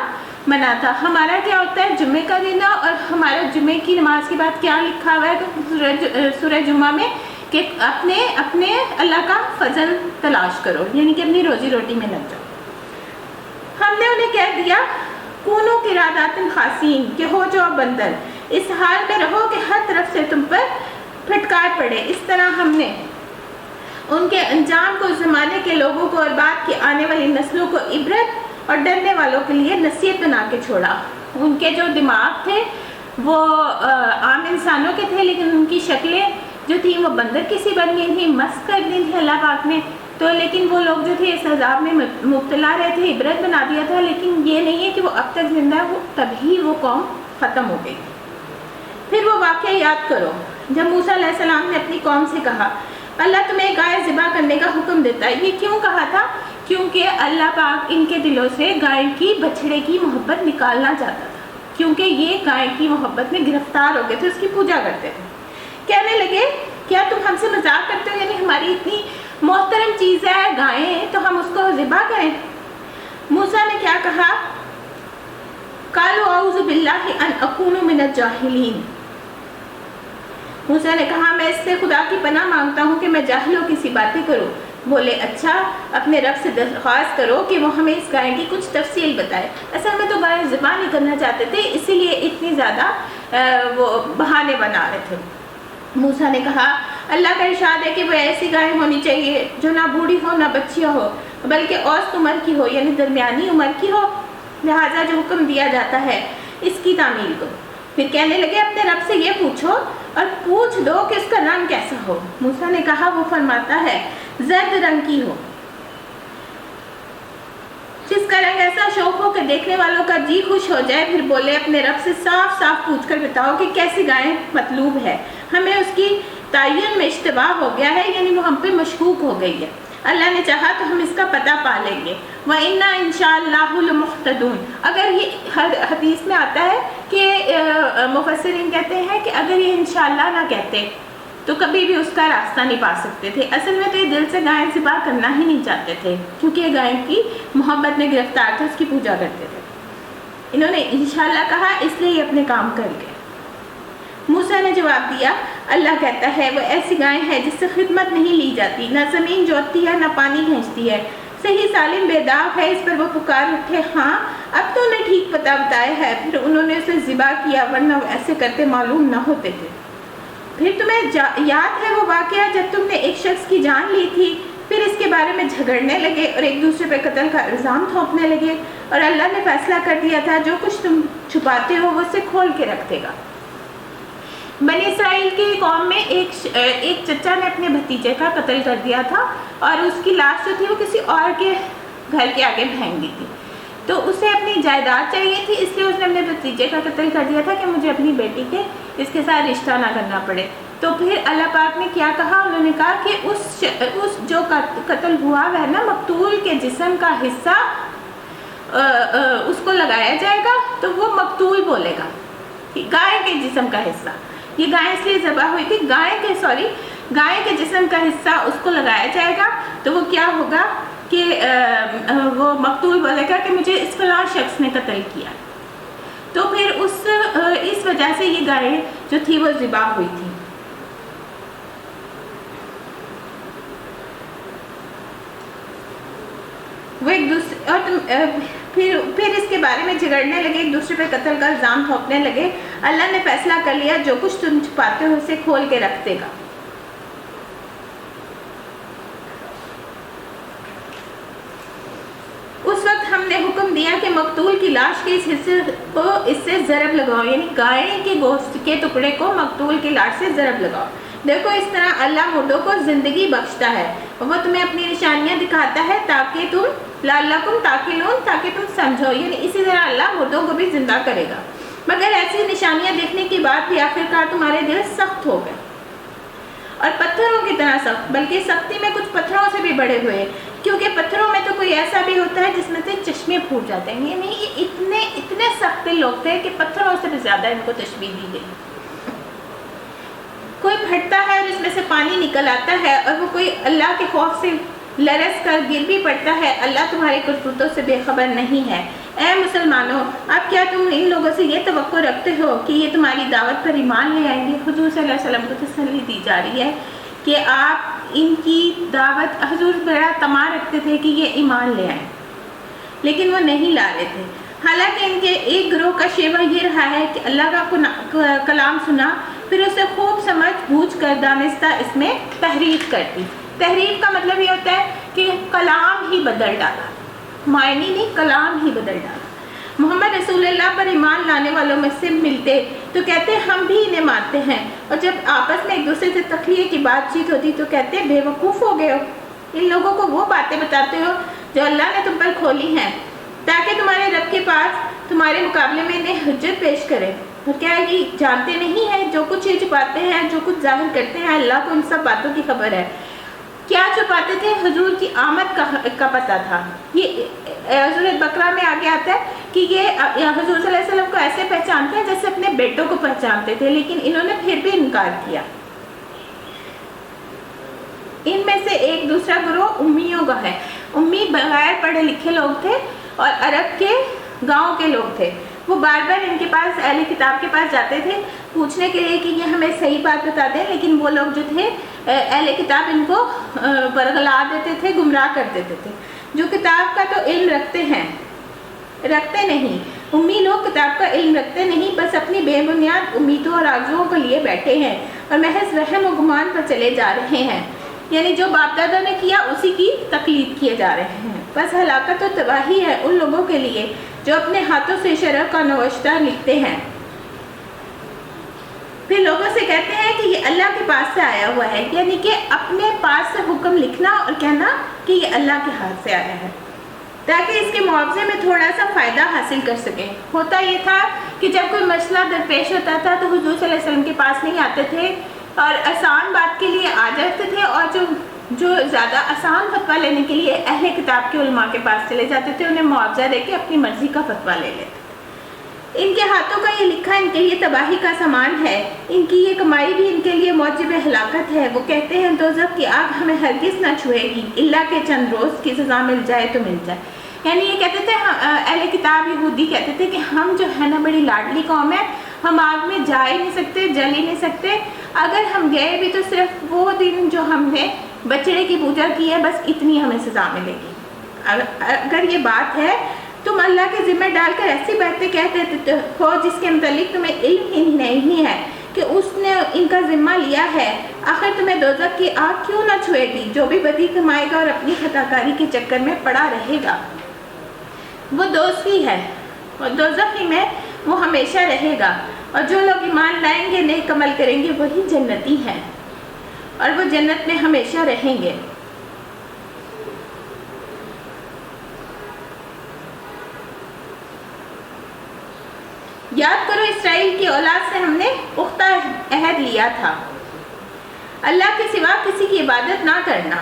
Speaker 1: منع تھا۔ ہمارا کیا ہوتا ہے جمعے کا دن اور ہمارا جمعے کی نماز کے بعد کیا لکھا ہوا ہے تو سورہ جمعہ میں کہ اپنے اللہ کا فضل تلاش کرو، یعنی کہ اپنی روزی روٹی میں لگ جاؤ۔ ہم نے انہیں کہہ دیا کونو قرادات خاسین، کہ ہو جو بندر، اس حال میں رہو کہ ہر طرف سے تم پر پھٹکار پڑے۔ اس طرح ہم نے ان کے انجام کو زمانے کے لوگوں کو اور بعد کی آنے والی نسلوں کو عبرت اور ڈرنے والوں کے لیے نصیحت بنا کے چھوڑا۔ ان کے جو دماغ تھے وہ عام انسانوں کے تھے، لیکن ان کی شکلیں جو تھیں وہ بندر کسی بن گئی تھیں، مست کر دی تھی اللہ پاک نے۔ تو لیکن وہ لوگ جو تھے اس عذاب میں مبتلا رہے تھے، عبرت بنا دیا تھا، لیکن یہ نہیں ہے کہ وہ اب تک زندہ ہے، وہ تبھی وہ قوم ختم ہو گئی۔ پھر وہ واقعہ یاد کرو جب موسیٰ علیہ السلام نے اپنی قوم سے کہا اللہ تمہیں گائے ذبح کرنے کا حکم دیتا ہے۔ یہ کیوں کہا تھا؟ کیونکہ اللہ پاک ان کے دلوں سے گائے کی بچڑے کی محبت نکالنا چاہتا تھا، کیونکہ یہ گائے کی محبت میں گرفتار ہو گئے تھے، اس کی پوجا کرتے تھے۔ کہنے لگے کیا تم ہم سے مذاق کرتے ہو، یعنی ہماری اتنی محترم چیز ہے گائیں تو ہم اس کو ذبح کریں؟ موسیٰ نے کیا کہا؟ قالوا اعوذ باللہ ان اکون من الجاہلین۔ موسیٰ نے کہا میں اس سے خدا کی پناہ مانگتا ہوں کہ میں جاہلوں کی سی باتیں کروں۔ بولے اچھا اپنے رب سے درخواست کرو کہ وہ ہمیں اس گائے کی کچھ تفصیل بتائے۔ اصل میں تو گائے ذبح نہیں کرنا چاہتے تھے، اسی لیے اتنی زیادہ وہ بہانے بنا رہے تھے۔ موسیٰ نے کہا اللہ کا ارشاد ہے کہ وہ ایسی گائے ہونی چاہیے جو نہ بوڑھی ہو نہ بچیا ہو، بلکہ اوسط عمر کی ہو، یعنی درمیانی عمر کی ہو، لہٰذا جو حکم دیا جاتا ہے اس کی تعمیل کرو۔ پھر کہنے لگے اپنے رب سے یہ پوچھو اور پوچھ دو کہ اس کا رنگ کیسا ہو۔ موسیٰ نے کہا وہ فرماتا ہے زرد رنگ کی ہو، جس کا رنگ ایسا شوق ہو کہ دیکھنے والوں کا جی خوش ہو جائے۔ پھر بولے اپنے رب سے صاف صاف پوچھ کر بتاؤ کہ کیسی گائے مطلوب ہے، ہمیں اس کی تعین میں اشتباہ ہو گیا ہے، یعنی وہ ہم پہ مشکوک ہو گئی ہے، اللہ نے چاہا تو ہم اس کا پتہ پا لیں گے۔ وَإِنَّا إِن شَاءَ اللَّهُ لَمُهْتَدُونَ۔ اگر یہ حدیث میں آتا ہے کہ مفسرین کہتے ہیں کہ اگر یہ انشاءاللہ نہ کہتے تو کبھی بھی اس کا راستہ نہیں پا سکتے تھے۔ اصل میں تو یہ دل سے گائے ذبح کرنا ہی نہیں چاہتے تھے، کیونکہ یہ گائے کی محبت میں گرفتار تھے، اس کی پوجا کرتے تھے۔ انہوں نے انشاءاللہ کہا اس لیے یہ اپنے کام کر گئے۔ موسیٰ نے جواب دیا اللہ کہتا ہے وہ ایسی گائے ہے جس سے خدمت نہیں لی جاتی، نہ زمین جوتتی ہے نہ پانی کھینچتی ہے، صحیح سالم بے داغ ہے۔ اس پر وہ پکار اٹھے ہاں اب تو انہیں ٹھیک پتہ بتایا ہے۔ پھر انہوں نے اسے ذبح کیا، ورنہ وہ ایسے کرتے معلوم نہ ہوتے تھے۔ پھر تمہیں یاد ہے وہ واقعہ جب تم نے ایک شخص کی جان لی تھی، پھر اس کے بارے میں جھگڑنے لگے اور ایک دوسرے پہ قتل کا الزام تھوپنے لگے، اور اللہ نے فیصلہ کر دیا تھا جو کچھ تم چھپاتے ہو وہ اسے کھول کے رکھ دے گا۔ بنی اسرائیل کی قوم میں ایک چچا نے اپنے بھتیجے کا قتل کر دیا تھا، اور اس کی لاش جو تھی وہ کسی اور کے گھر کے آگے پھینک دی تھی، تو اسے اپنی جائیداد چاہیے تھی، اس لیے اس نے اپنے بھتیجے کا قتل کر دیا تھا کہ مجھے اپنی بیٹی کے اس کے ساتھ رشتہ نہ کرنا پڑے۔ تو پھر اللہ پاک نے کیا کہا؟ انہوں نے کہا کہ اس جو قتل ہوا وہ ہے نا مقتول کے جسم کا حصہ اس کو لگایا جائے گا، تو وہ مقتول بولے گا، گائے کے جسم کا حصہ، یہ گائے اس لیے ذبح ہوئی تھی، گائے کے جسم کا حصہ اس کو لگایا جائے گا، تو وہ کیا ہوگا کہ وہ مقتول بولے گا کہ مجھے اس فلاں شخص نے قتل کیا۔ تو پھر اس وجہ سے یہ گائے جو تھی وہ ذبح ہوئی تھی۔ وہ ایک دوسرے اور پھر اس کے بارے میں جھگڑنے لگے، ایک دوسرے پہ قتل کا الزام تھوپنے لگے۔ اللہ نے فیصلہ کر لیا جو کچھ تم چھپاتے ہو اسے کھول کے رکھ دے گا۔ اس وقت ہم نے حکم دیا کہ مقتول کی لاش کے اس حصے کو اس سے ضرب لگاؤ، یعنی گائے کے گوشت کے ٹکڑے کو مقتول کی لاش سے ضرب لگاؤ۔ دیکھو اس طرح اللہ مردوں کو زندگی بخشتا ہے، وہ تمہیں اپنی نشانیاں دکھاتا ہے تاکہ تم لعلکم تعقلون، تاکہ تم سمجھو، یعنی اسی طرح اللہ مردوں کو بھی زندہ کرے گا۔ مگر ایسی نشانیاں دیکھنے کے بعد بھی آخرکار تمہارے دل سخت ہو گئے اور پتھروں کی طرح سخت، بلکہ سختی میں کچھ پتھروں سے بھی بڑے ہوئے، کیونکہ پتھروں میں تو کوئی ایسا بھی ہوتا ہے جس میں سے چشمے پھوٹ جاتے ہیں، یعنی یہ اتنے سخت لوگ تھے کہ پتھروں سے بھی زیادہ ان کو تشبیہ دی گئی۔ کوئی پھٹتا ہے اور اس میں سے پانی نکل آتا ہے، اور وہ کوئی اللہ کے خوف سے لرز کر گر بھی پڑتا ہے، اللہ تمہارے کرتوتوں سے بے خبر نہیں ہے۔ اے مسلمانوں، اب کیا تم ان لوگوں سے یہ توقع رکھتے ہو کہ یہ تمہاری دعوت پر ایمان لے آئیں گے؟ حضور صلی اللہ علیہ وسلم کو تسلی دی جا رہی ہے کہ آپ ان کی دعوت، حضور بڑا طمع رکھتے تھے کہ یہ ایمان لے آئیں، لیکن وہ نہیں لا رہے تھے۔ حالانکہ ان کے ایک گروہ کا شیوہ یہ رہا ہے کہ اللہ کا کلام سنا، پھر اسے خوب سمجھ بوجھ کر دانستہ اس میں تحریف کر دی۔ تحریف کا مطلب یہ ہوتا ہے کہ کلام ہی بدل ڈالا، معنی نہیں، کلام ہی بدل ڈالا۔ محمد رسول اللہ پر ایمان لانے والوں میں سے ملتے تو کہتے ہم بھی انہیں مانتے ہیں، اور جب آپس میں ایک دوسرے سے تخلیے کی بات چیت ہوتی تو کہتے بے وقوف ہو گئے ہو، ان لوگوں کو وہ باتیں بتاتے ہو جو اللہ نے تم پر کھولی ہیں تاکہ تمہارے رب کے پاس تمہارے مقابلے میں انہیں حجت پیش کرے۔ اور کیا ہے کہ جانتے نہیں ہیں جو کچھ یہ چھپاتے ہیں، جو کچھ ظاہر کرتے ہیں، اللہ کو ان سب باتوں کی خبر ہے۔ کیا چھپاتے تھے؟ حضور کی آمد کا پتہ تھا۔ یہ سورۃ بقرہ میں آگے آتا ہے کہ یہ حضور صلی اللہ علیہ وسلم کو ایسے پہچانتے ہیں جیسے اپنے بیٹوں کو پہچانتے تھے، لیکن انہوں نے پھر بھی انکار کیا۔ ان میں سے ایک دوسرا گروہ امیوں کا ہے۔ امی بغیر پڑھے لکھے لوگ تھے اور عرب کے گاؤں کے لوگ تھے۔ وہ بار بار ان کے پاس، اہل کتاب کے پاس جاتے تھے پوچھنے کے لیے کہ یہ ہمیں صحیح بات بتا دیں، لیکن وہ لوگ جو تھے اہل کتاب ان کو برگلا دیتے تھے، گمراہ کر دیتے تھے۔ جو کتاب کا تو علم رکھتے نہیں، امی لوگ کتاب کا علم رکھتے نہیں، بس اپنی بے بنیاد امیدوں اور آرزوؤں کو لیے بیٹھے ہیں اور محض وہم و گمان پر چلے جا رہے ہیں، یعنی جو باپ دادا نے کیا اسی کی تقلید کیے جا رہے ہیں۔ بس ہلاکت و تباہی ہے ان لوگوں کے لیے جو اپنے ہاتھوں سے شرع کا نوشتہ لکھتے ہیں، پھر لوگوں سے کہتے ہیں کہ یہ اللہ کے پاس سے آیا ہوا ہے، یعنی کہ اپنے پاس سے حکم لکھنا اور کہنا کہ یہ اللہ کے ہاتھ سے آیا ہے تاکہ اس کے معاوضے میں تھوڑا سا فائدہ حاصل کر سکیں۔ ہوتا یہ تھا کہ جب کوئی مسئلہ درپیش ہوتا تھا تو حضور صلی اللہ علیہ وسلم کے پاس نہیں آتے تھے اور آسان بات کے لیے آ جاتے تھے، اور جو زیادہ آسان فتویٰ لینے کے لیے اہل کتاب کے علماء کے پاس چلے جاتے تھے، انہیں معاوضہ دے کے اپنی مرضی کا فتویٰ لے لیتے۔ ان کے ہاتھوں کا یہ لکھا ان کے لیے تباہی کا سامان ہے، ان کی یہ کمائی بھی ان کے لیے موجب ہلاکت ہے۔ وہ کہتے ہیں دوزخ کی آگ ہمیں ہرگز نہ چھوئے گی، اللہ کے چند روز کی سزا مل جائے تو مل جائے۔ یعنی یہ کہتے تھے اہل کتاب یہودی کہتے تھے کہ ہم جو ہے نا بڑی لاڈلی قوم ہے، ہم آگ میں جا ہی نہیں سکتے، جل ہی نہیں سکتے، اگر ہم گئے بھی تو صرف وہ دن جو ہم نے بچڑے کی پوجا کی ہے بس اتنی ہمیں سزا ملے گی۔ اگر یہ بات ہے تم اللہ کے ذمہ ڈال کر ایسی باتیں کہہ دیتے ہو جس کے متعلق تمہیں علم ہی نہیں ہے کہ اس نے ان کا ذمہ لیا ہے، آخر تمہیں دوزخ کی آگ کیوں نہ چھوئے گی؟ جو بھی بدی کمائے گا اور اپنی خطا کاری کے چکر میں پڑا رہے گا وہ دوزخی ہے، اور دوزخی میں وہ ہمیشہ رہے گا، اور جو لوگ ایمان لائیں گے، نیک عمل کریں گے، وہی جنتی ہیں اور وہ جنت میں ہمیشہ رہیں گے۔ یاد کرو اسرائیل کی اولاد سے ہم نے پختہ عہد لیا تھا، اللہ کے سوا کسی کی عبادت نہ کرنا۔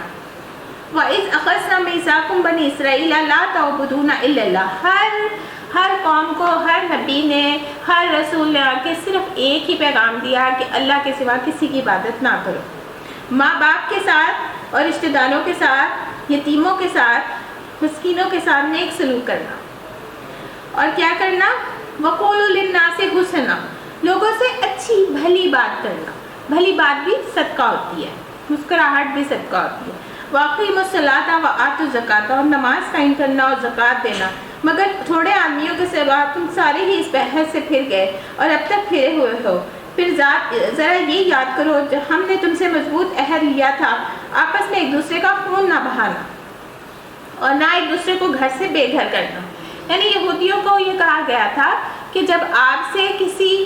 Speaker 1: وَإِذْ أَخَذْنَا مِيثَاقَكُمْ بَنِي إِسْرَائِيلَ لَا تَعْبُدُونَ إِلَّا اللَّهَ۔ ہر قوم کو، ہر نبی نے، ہر رسول نے آ کے صرف ایک ہی پیغام دیا کہ اللہ کے سوا کسی کی عبادت نہ کرو۔ ماں باپ کے ساتھ اور رشتہ داروں کے ساتھ، یتیموں کے ساتھ، مسکینوں کے ساتھ نیک سلوک کرنا، اور کیا کرنا؟ وَقُولُوا لِلنَّاسِ حُسْنًا، لوگوں سے اچھی بھلی بات کرنا۔ بھلی بات بھی صدقہ ہوتی ہے، مسکراہٹ بھی صدقہ ہوتی ہے۔ وَأَقِیمُوا الصَّلَاةَ وَآتُوا الزَّکَاةَ، اور نماز قائم کرنا اور زکوٰۃ دینا۔ مگر تھوڑے آدمیوں کے سوا تم سارے ہی اس بحث سے پھر گئے اور اب تک پھرے ہوئے ہو۔ پھر ذرا یہ یاد کرو جو ہم نے تم سے مضبوط عہد لیا تھا، آپس میں ایک دوسرے کا خون نہ بہانا اور نہ ایک دوسرے کو گھر سے بے گھر کرنا۔ یعنی یہودیوں کو یہ کہا گیا تھا کہ جب آپ سے کسی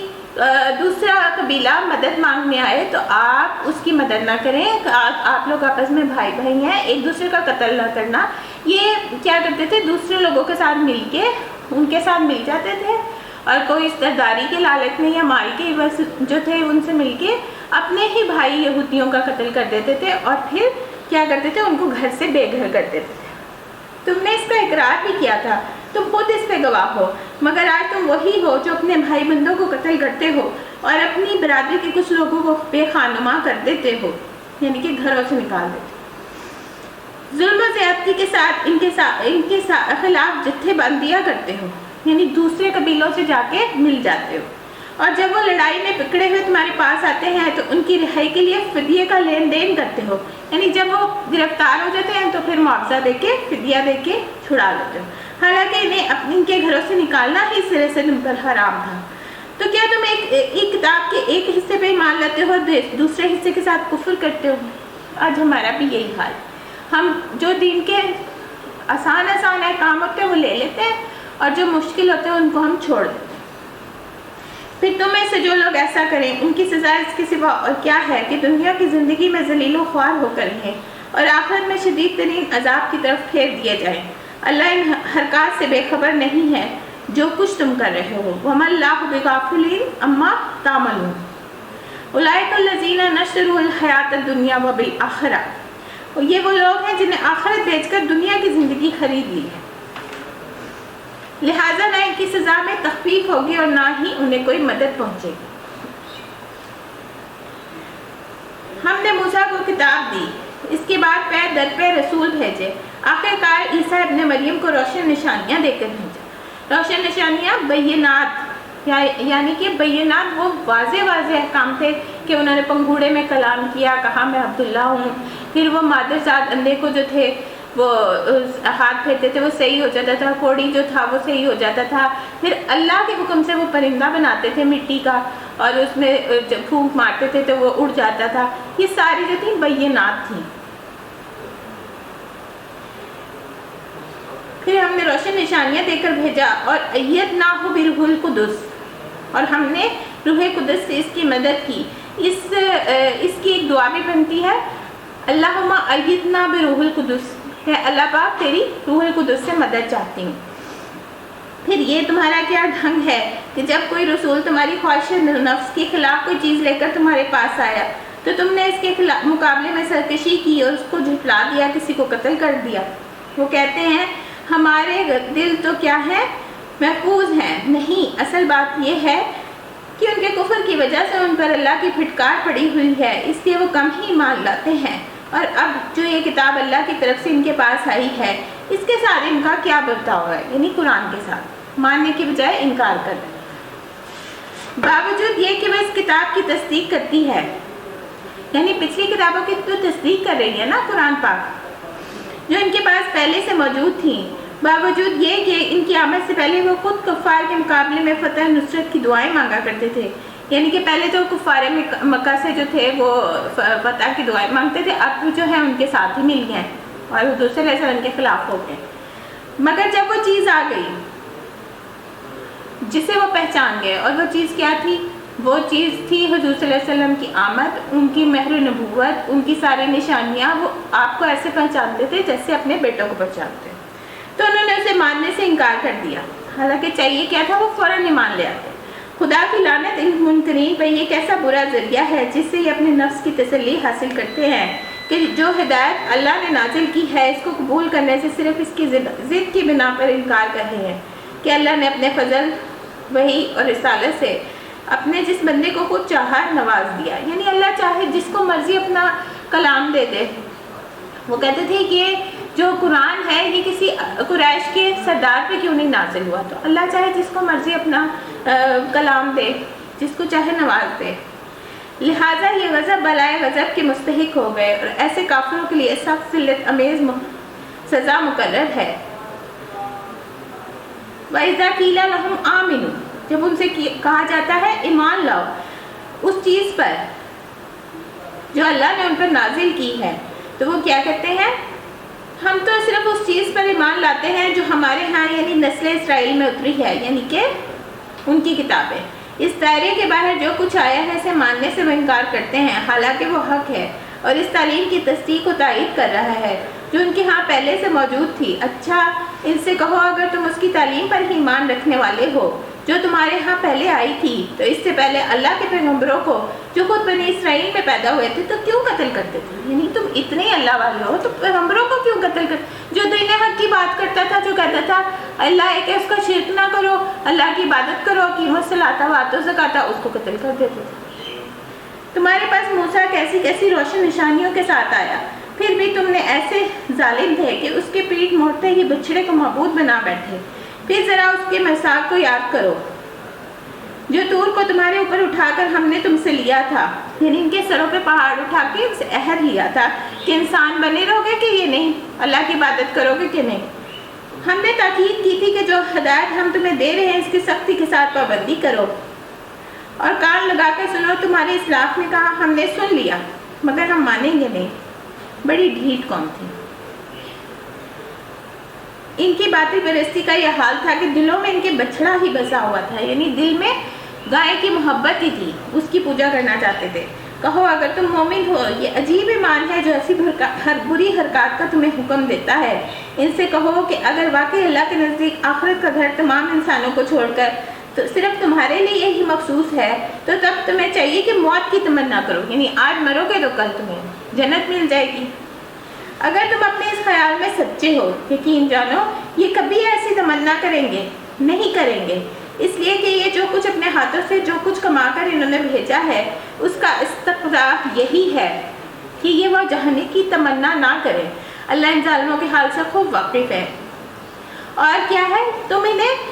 Speaker 1: دوسرا قبیلہ مدد مانگنے آئے تو آپ اس کی مدد نہ کریں، آپ لوگ آپس میں بھائی بھائی ہیں، ایک دوسرے کا قتل نہ کرنا۔ یہ کیا کرتے تھے؟ دوسرے لوگوں کے ساتھ مل کے ان کے ساتھ مل جاتے تھے، اور کوئی سرداری کے لالچ میں یا مال کے عوض جو تھے ان سے مل کے اپنے ہی بھائی یہودیوں کا قتل کر دیتے تھے، اور پھر کیا کرتے تھے؟ ان کو گھر سے بے گھر کر دیتے تھے۔ تم نے اس کا اقرار بھی کیا تھا، تم خود اس پہ گواہ ہو، مگر آج تم وہی ہو جو اپنے بھائی بندوں کو قتل کرتے ہو اور اپنی برادری کے کچھ لوگوں کو بے خانما کر دیتے ہو، یعنی کہ گھروں سے نکال دیتے۔ ظلم و زیادتی کے ساتھ ان کے خلاف جتھے بندیاں کرتے ہو، یعنی دوسرے قبیلوں سے جا کے مل جاتے ہو، اور جب وہ لڑائی میں پکڑے ہوئے تمہارے پاس آتے ہیں تو ان کی رہائی کے لیے فدیے کا لین دین کرتے ہو، یعنی جب وہ گرفتار ہو جاتے ہیں تو پھر معاوضہ دے کے فدیہ دے کے چھڑا لیتے ہو، حالانکہ انہیں ان کے گھروں سے نکالنا ہی سرے سے تم پر حرام تھا۔ تو کیا تم ایک کتاب کے ایک حصے پہ ایمان لاتے ہو، دوسرے حصے کے ساتھ کفر کرتے ہو؟ آج ہمارا بھی یہی حال، ہم جو دین کے آسان کام ہوتے ہیں وہ لے لیتے ہیں، اور جو مشکل ہوتے ہیں ان کو ہم چھوڑ دیتے ہیں۔ پھر تم میں سے جو لوگ ایسا کریں ان کی سزا اس کے سوا اور کیا ہے کہ دنیا کی زندگی میں ذلیل و خوار ہو کر رہیں اور آخرت میں شدید ترین عذاب کی طرف پھیر دیے جائیں۔ اللہ ان حرکات سے بے خبر نہیں ہے جو کچھ تم کر رہے ہو۔ وَمَا اللَّهُ بِغَافِلٍ عَمَّا تَعْمَلُونَ أُولَٰئِكَ الَّذِينَ نَشْتَرُوا الْحَيَاةَ الدُّنْيَا وَبِالْآخِرَةِ، یہ وہ لوگ ہیں جنہیں آخرت بیچ کر دنیا کی زندگی خرید لی ہے، لہٰذا نہ ان کی سزا میں تخفیف ہوگی اور نہ ہی انہیں کوئی مدد پہنچے گی۔ ہم نے موسیٰ کو کتاب دی، اس کے بعد پے در پہ رسول بھیجے، آخر کار عیسیٰ ابن مریم کو روشن نشانیاں دے کر بھیجا۔ روشن نشانیاں بینات، یعنی کہ بینات وہ واضح احکام تھے کہ انہوں نے پنگوڑے میں کلام کیا، کہا میں عبداللہ ہوں، پھر وہ مادرزاد اندھے کو جو تھے وہ ہاتھ پھیرتے تھے وہ صحیح ہو جاتا تھا، کوڑی جو تھا وہ صحیح ہو جاتا تھا، پھر اللہ کے حکم سے وہ پرندہ بناتے تھے مٹی کا اور اس میں جب پھونک مارتے تھے تو وہ اڑ جاتا تھا۔ یہ ساری جو تھیں بینات تھیں۔ پھر ہم نے روشن نشانیاں دے کر بھیجا اور ایدناہ بروح القدس، اور ہم نے روح قدس سے اس کی مدد کی۔ اس کی ایک دعا بھی بنتی ہے، اللہم ایدنا بروح القدس، کہ اللہ پاک تیری روح القدس سے مدد چاہتی ہوں۔ پھر یہ تمہارا کیا ڈھنگ ہے کہ جب کوئی رسول تمہاری خواہش نفس کے خلاف کوئی چیز لے کر تمہارے پاس آیا تو تم نے اس کے مقابلے میں سرکشی کی اور اس کو جھٹلا دیا، کسی کو قتل کر دیا۔ وہ کہتے ہیں ہمارے دل تو کیا ہے، محفوظ ہیں، نہیں، اصل بات یہ ہے کہ ان کے کفر کی وجہ سے ان پر اللہ کی پھٹکار پڑی ہوئی ہے، اس لیے وہ کم ہی مان لاتے ہیں۔ اور اب جو یہ کتاب اللہ کی طرف سے ان کے پاس آئی ہے اس کے ساتھ ان کا کیا برتاؤ ہے، یعنی قرآن کے ساتھ ماننے کی بجائے انکار کر رہے ہیں۔ باوجود یہ کہ وہ اس کتاب کی تصدیق کرتی ہے، یعنی پچھلی کتابوں کی تو تصدیق کر رہی ہے نا قرآن پاک جو ان کے پاس پہلے سے موجود تھیں، باوجود یہ کہ ان کی آمد سے پہلے وہ خود کفار کے مقابلے میں فتح نصرت کی دعائیں مانگا کرتے تھے، یعنی کہ پہلے تو کفار مکہ سے جو تھے وہ فتح کی دعائیں مانگتے تھے، اب جو ہے ان کے ساتھ ہی مل گئے اور حضور صلی اللہ علیہ وسلم کے خلاف ہو گئے۔ مگر جب وہ چیز آ گئی جسے وہ پہچان گئے، اور وہ چیز کیا تھی؟ وہ چیز تھی حضور صلی اللہ علیہ وسلم کی آمد، ان کی مہر نبوت، ان کی ساری نشانیاں، وہ آپ کو ایسے پہچانتے تھے جیسے اپنے بیٹوں کو پہچانتے، تو انہوں نے اسے ماننے سے انکار کر دیا، حالانکہ چاہیے کیا تھا، وہ فوراً ایمان لے آتے۔ خدا کی لعنت ان منکرین پہ، یہ کیسا برا ذریعہ ہے جس سے یہ اپنے نفس کی تسلی حاصل کرتے ہیں کہ جو ہدایت اللہ نے نازل کی ہے اس کو قبول کرنے سے صرف اس کی ضد کی بنا پر انکار کر رہے ہیں کہ اللہ نے اپنے فضل، وحی اور رسالت سے اپنے جس بندے کو خود چاہا نواز دیا، یعنی اللہ چاہے جس کو مرضی اپنا کلام دے دے۔ وہ کہتے تھے کہ جو قرآن ہے یہ کسی قریش کے سردار پہ کیوں نہیں نازل ہوا، تو اللہ چاہے جس کو مرضی اپنا کلام دے، جس کو چاہے نواز دے، لہٰذا یہ غضب بلائے غضب کے مستحق ہو گئے، اور ایسے کافروں کے لیے سخت ذلت امیز سزا مقرر ہے۔ وَإِذَا قِيلَ لَهُمْ آمِنُوا، جب ان سے کہا جاتا ہے ایمان لاؤ اس چیز پر جو اللہ نے ان پر نازل کی ہے، تو وہ کیا کہتے ہیں، ہم تو صرف اس چیز پر ایمان لاتے ہیں جو ہمارے ہاں یعنی نسل اسرائیل میں اتری ہے، یعنی کہ ان کی کتابیں، اس دائرے کے باہر جو کچھ آیا ہے اسے ماننے سے وہ انکار کرتے ہیں، حالانکہ وہ حق ہے اور اس تعلیم کی تصدیق و تائید کر رہا ہے جو ان کے ہاں پہلے سے موجود تھی۔ اچھا ان سے کہو اگر تم اس کی تعلیم پر ہی ایمان رکھنے والے ہو جو تمہارے ہاں پہلے آئی تھی، تو اس سے پہلے اللہ کے پیغمبروں کو جو خود بنی اسرائیل میں پیدا ہوئے تھے تو کیوں قتل کرتے تھے، یعنی تم اتنے اللہ والے ہو تو پیغمبروں کو کیوں قتل کرتے؟ جو دین حق کی بات کرتا تھا، جو کہتا تھا اللہ ایک ہے اس کا شرک نہ کرو، اللہ کی عبادت کرو، قیمت صلاۃ واتو زکاۃ، اس کو قتل کر دیتے تھے۔ تمہارے پاس موسیٰ کیسی کیسی روشن نشانیوں کے ساتھ آیا، پھر پھر بھی تم نے ایسے ظالم تھے کہ اس کے پیٹ موڑتے ہی بچڑے کو معبود بنا بیٹھے۔ پھر ذرا اس کے میثاق کو یاد کرو جو طور کو تمہارے اوپر اٹھا کر ہم نے تم سے لیا تھا، یعنی ان کے سروں پہ پہاڑ اٹھا کے ان سے عہد لیا تھا کہ انسان بنے رہو گے کہ یہ نہیں، اللہ کی عبادت کرو گے کہ نہیں۔ ہم نے تاکید کی تھی کہ جو ہدایت ہم تمہیں دے رہے ہیں اس کی سختی کے ساتھ پابندی کرو اور کان لگا کے سنو۔ تمہارے اسلاف نے کہا ہم نے سن لیا مگر ہم مانیں گے نہیں۔ بڑی ڈھیٹ قوم تھی۔ ان کی باطل پرستی کا یہ حال تھا کہ دلوں میں ان کے بچڑا ہی بسا ہوا تھا، یعنی دل میں گائے کی محبت ہی تھی، اس کی پوجا کرنا چاہتے تھے۔ کہو اگر تم مومن ہو، یہ عجیب ایمان ہے جو ایسی بری حرکات کا تمہیں حکم دیتا ہے۔ ان سے کہو کہ اگر واقعی اللہ کے نزدیک آخرت کا گھر تمام انسانوں کو چھوڑ کر تو صرف تمہارے لیے یہی مخصوص ہے تو تب تمہیں چاہیے کہ موت کی تمنا کرو، یعنی آج مرو گے تو کل تمہیں جنت مل جائے گی۔ اگر تم اپنے اس خیال میں سچے ہو، یقین جانو یہ کبھی ایسی تمنا کریں گے نہیں کریں گے، اس لیے کہ یہ جو کچھ اپنے ہاتھوں سے جو کچھ کما کر انہوں نے بھیجا ہے اس کا استقراق یہی ہے کہ یہ وہ جہنم کی تمنا نہ کرے۔ اللہ ان ظالموں کے حال سے خوب واقف ہے۔ اور کیا ہے، تم انہیں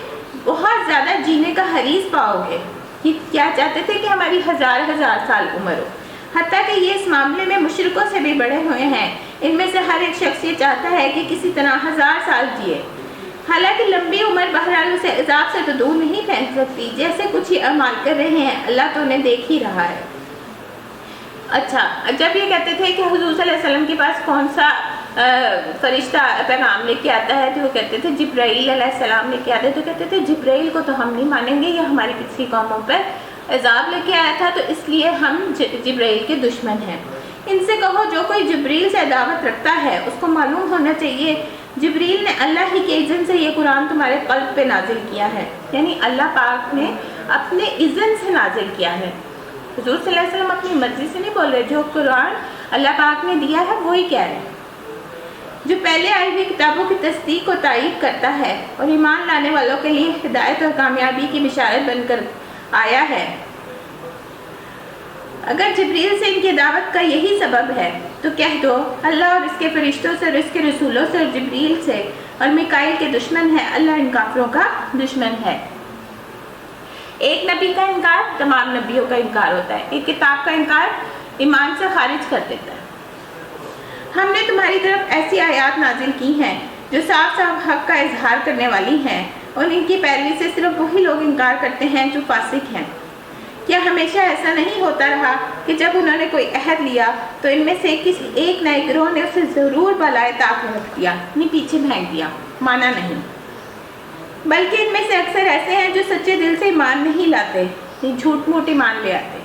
Speaker 1: بہت زیادہ جینے کا حریص پاؤ گے۔ یہ کیا چاہتے تھے کہ ہماری ہزار سال عمر ہو، حتیٰ کہ یہ اس معاملے میں مشرکوں سے بھی بڑے ہوئے ہیں۔ ان میں سے ہر ایک شخص یہ چاہتا ہے کہ کسی طرح 1000 سال جیے، حالانکہ لمبی عمر بہرحال اسے عذاب سے تو دور نہیں پھینک سکتی۔ جیسے کچھ یہ اعمال کر رہے ہیں اللہ تو انہیں دیکھ ہی رہا ہے۔ اچھا، جب یہ کہتے تھے کہ حضور صلی اللہ علیہ وسلم کے پاس کون سا فرشتہ پیغام لے کے آتا ہے تو وہ کہتے تھے جبرائیل علیہ السلام لے کے آتے، تو کہتے تھے جبرائیل کو تو ہم نہیں مانیں گے، یہ ہماری پچھلی قوموں پر عذاب لے کے آیا تھا تو اس لیے ہم جبرائیل کے دشمن ہیں۔ ان سے کہو جو کوئی جبریل سے عداوت رکھتا ہے اس کو معلوم ہونا چاہیے جبریل نے اللہ ہی کے اذن سے یہ قرآن تمہارے قلب پہ نازل کیا ہے، یعنی اللہ پاک نے اپنے اذن سے نازل کیا ہے۔ حضور صلی اللہ علیہ وسلم اپنی مرضی سے نہیں بول رہے، جو قرآن اللہ پاک نے دیا ہے وہی کہہ رہے ہیں، جو پہلے آئی ہوئی کتابوں کی تصدیق و تائید کرتا ہے اور ایمان لانے والوں کے لیے ہدایت اور کامیابی کی بشارت بن کر آیا ہے۔ اگر جبریل سے ان کی دعوت کا یہی سبب ہے تو کہہ دو اللہ اور اس کے فرشتوں سے اور اس کے رسولوں سے اور جبریل سے اور میکائیل کے دشمن ہے، اللہ ان کافروں کا دشمن ہے۔ ایک نبی کا انکار تمام نبیوں کا انکار ہوتا ہے، ایک کتاب کا انکار ایمان سے خارج کر دیتا ہے۔ ہم نے تمہاری طرف ایسی آیات نازل کی ہیں جو صاف صاف حق کا اظہار کرنے والی ہیں اور ان کی پیروی سے صرف وہی لوگ انکار کرتے ہیں جو فاسق ہیں۔ کیا ہمیشہ ایسا نہیں ہوتا رہا کہ جب انہوں نے کوئی عہد لیا تو ان میں سے کسی ایک نئے گروہ نے اسے ضرور بالائے طاق رکھ دیا، یعنی پیچھے پھینک دیا، مانا نہیں، بلکہ ان میں سے اکثر ایسے ہیں جو سچے دل سے ایمان نہیں لاتے، جھوٹ موٹ ایمان لے آتے۔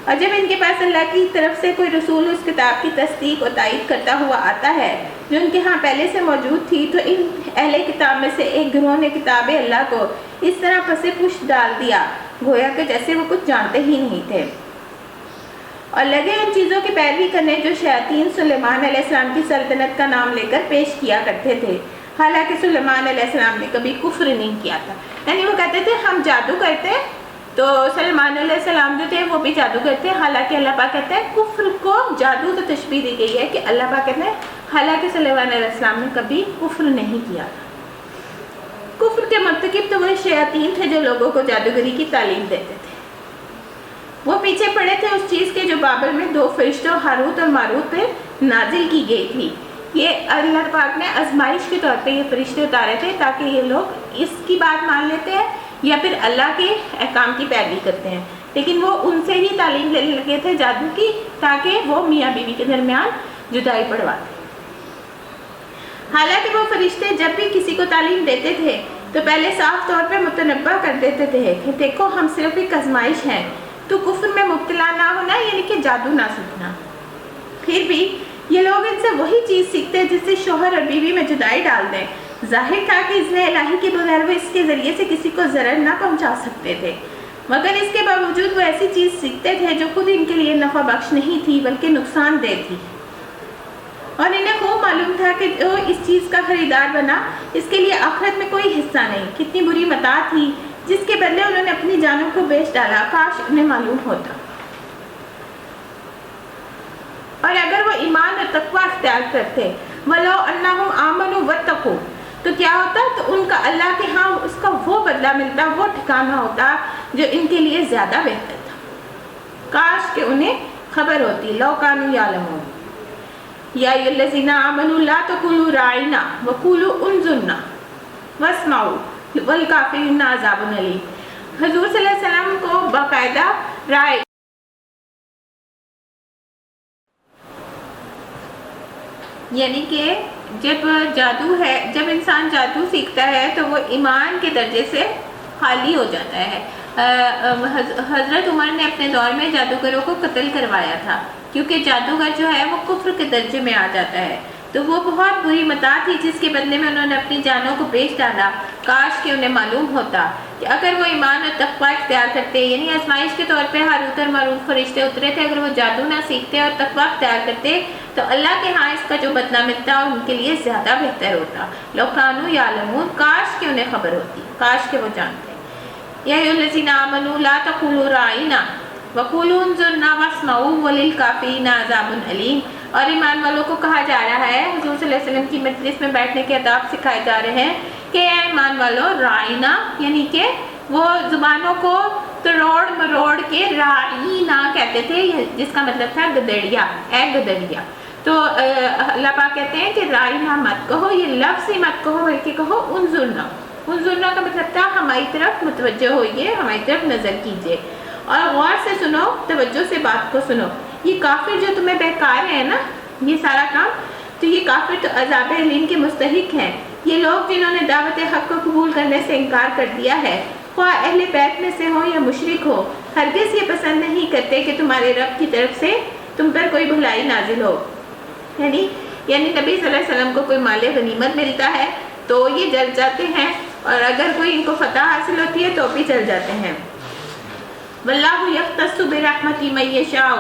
Speaker 1: اور جب ان کے پاس اللہ کی طرف سے کوئی رسول اس کتاب کی تصدیق و تائید کرتا ہوا آتا ہے جو ان کے ہاں پہلے سے موجود تھی تو ان اہل کتاب میں سے ایک گروہ نے کتاب اللہ کو اس طرح پسے پشت ڈال دیا گویا کہ جیسے وہ کچھ جانتے ہی نہیں تھے، اور لگے ان چیزوں کی پیروی کرنے جو شیاطین سلیمان علیہ السلام کی سلطنت کا نام لے کر پیش کیا کرتے تھے، حالانکہ سلیمان علیہ السلام نے کبھی کفر نہیں کیا تھا۔ یعنی وہ کہتے تھے ہم جادو کرتے ہیں، تو سلیمان علیہ السلام جو تھے وہ بھی جادو کرتے ہیں، حالانکہ اللہ پاک کہتے ہیں کفر کو جادو تو تشبیہ دی گئی ہے کہ اللہ پاک کہتے ہیں حالانکہ سلیمان علیہ السلام نے کبھی کفر نہیں کیا تھا۔ کفر کے مرتکب تو وہ شیاطین تھے جو لوگوں کو جادوگری کی تعلیم دیتے تھے، وہ پیچھے پڑے تھے اس چیز کے جو بابل میں 2 فرشتوں ہاروت اور ماروت پہ نازل کی گئی تھی۔ یہ اللہ پاک نے آزمائش کے طور پہ یہ فرشتے اتارے تھے تاکہ یہ لوگ اس کی بات مان لیتے ہیں یا پھر اللہ کے احکام کی پیروی کرتے ہیں، لیکن وہ ان سے ہی تعلیم لینے لگے تھے جادو کی تاکہ وہ میاں بیوی کے درمیان جدائی پڑھواتے۔ حالانکہ وہ فرشتے جب بھی کسی کو تعلیم دیتے تھے تو پہلے صاف طور پہ متنبہ کر دیتے تھے کہ دیکھو ہم صرف ایک آزمائش ہیں، تو کفر میں مبتلا نہ ہونا یعنی کہ جادو نہ سیکھنا۔ پھر بھی یہ لوگ ان سے وہی چیز سیکھتے جس سے شوہر اور بیوی میں جدائی ڈال دیں۔ ظاہر تھا کہ اذن الہی کے بغیر وہ اس کے ذریعے سے کسی کو ضرر نہ پہنچا سکتے تھے، مگر اس کے باوجود وہ ایسی چیز سیکھتے تھے جو خود ان کے لیے نفع بخش نہیں تھی بلکہ نقصان دہ تھی، اور انہیں خوب معلوم تھا کہ جو اس چیز کا خریدار بنا اس کے لیے آخرت میں کوئی حصہ نہیں۔ کتنی بری متاع تھی جس کے بدلے انہوں نے اپنی جانوں کو بیچ ڈالا، کاش انہیں معلوم ہوتا۔ اور اگر وہ ایمان اور تقوی اختیار کرتے وَلَوْ أَنَّهُمْ آمَنُوا وَاتَّقُوا تو کیا ہوتا؟ تو ان کا اللہ کے ہاں اس کا وہ بدلہ ملتا، وہ ٹھکانہ ہوتا جو ان کے لیے زیادہ بہتر تھا۔ کاش کہ انہیں خبر ہوتی۔ لَوْ كَانُوا يَعْلَمُونَ یا ایھا الذین آمنوا لا تقولوا راعنا وقولوا انظرنا واسمعوا والکافرین عذاب الیم۔ حضور صلی اللہ علیہ وسلم کو باقاعدہ رائے یعنی کہ جب انسان جادو سیکھتا ہے تو وہ ایمان کے درجے سے خالی ہو جاتا ہے۔ حضرت عمر نے اپنے دور میں جادوگروں کو قتل کروایا تھا، کیونکہ جادوگر جو ہے وہ کفر کے درجے میں آ جاتا ہے، تو وہ بہت بری متاع تھی جس کے بدلے میں انہوں نے اپنی جانوں کو بیچ ڈالا۔ کاش کہ انہیں معلوم ہوتا کہ اگر وہ ایمان اور تقوی اختیار کرتے، یعنی آزمائش کے طور پہ ہاروت اور ماروت فرشتے اترے تھے، اگر وہ جادو نہ سیکھتے اور تقوی اختیار کرتے تو اللہ کے ہاں اس کا جو بدلہ ملتا ان کے لیے زیادہ بہتر ہوتا۔ لو کانوا یعلمون، کاش کہ انہیں خبر ہوتی، کاش کہ وہ جانتے۔ یا ایھا الذین آمنوا لا تقولوا راعنا وقولوا انظرنا واسمعوا وللکافرین عذاب الیم۔ اور ایمان والوں کو کہا جا رہا ہے، حضور صلی اللہ علیہ وسلم کی مجلس میں بیٹھنے کے آداب سکھائے جا رہے ہیں کہ اے ایمان والوں راعنا، یعنی کہ وہ زبانوں کو تروڑ مروڑ کے راعینا کہتے تھے، جس کا مطلب تھا گدڑیا، اے گدڑیا۔ تو اللہ پاک کہتے ہیں کہ راعینا مت کہو، یہ لفظ ہی مت کہو بلکہ کہو انظرنا۔ انظرنا کا مطلب تھا ہماری طرف متوجہ ہوئیے، ہماری طرف نظر کیجیے اور غور سے سنو، توجہ سے بات کو سنو۔ یہ کافر جو تمہیں بہکا رہے ہیں نا یہ سارا کام، تو یہ کافر تو عذاب الیم کے مستحق ہیں۔ یہ لوگ جنہوں نے دعوت حق کو قبول کرنے سے انکار کر دیا ہے، خواہ اہل بیت میں سے ہو یا مشرک ہو، ہرگز یہ پسند نہیں کرتے کہ تمہارے رب کی طرف سے تم پر کوئی بھلائی نازل ہو۔ یعنی نبی صلی اللہ علیہ وسلم کو کوئی مال غنیمت ملتا ہے تو یہ جل جاتے ہیں، اور اگر کوئی ان کو فتح حاصل ہوتی ہے تو بھی چل جاتے ہیں۔ واللہ یختص برحمتہ من یشاء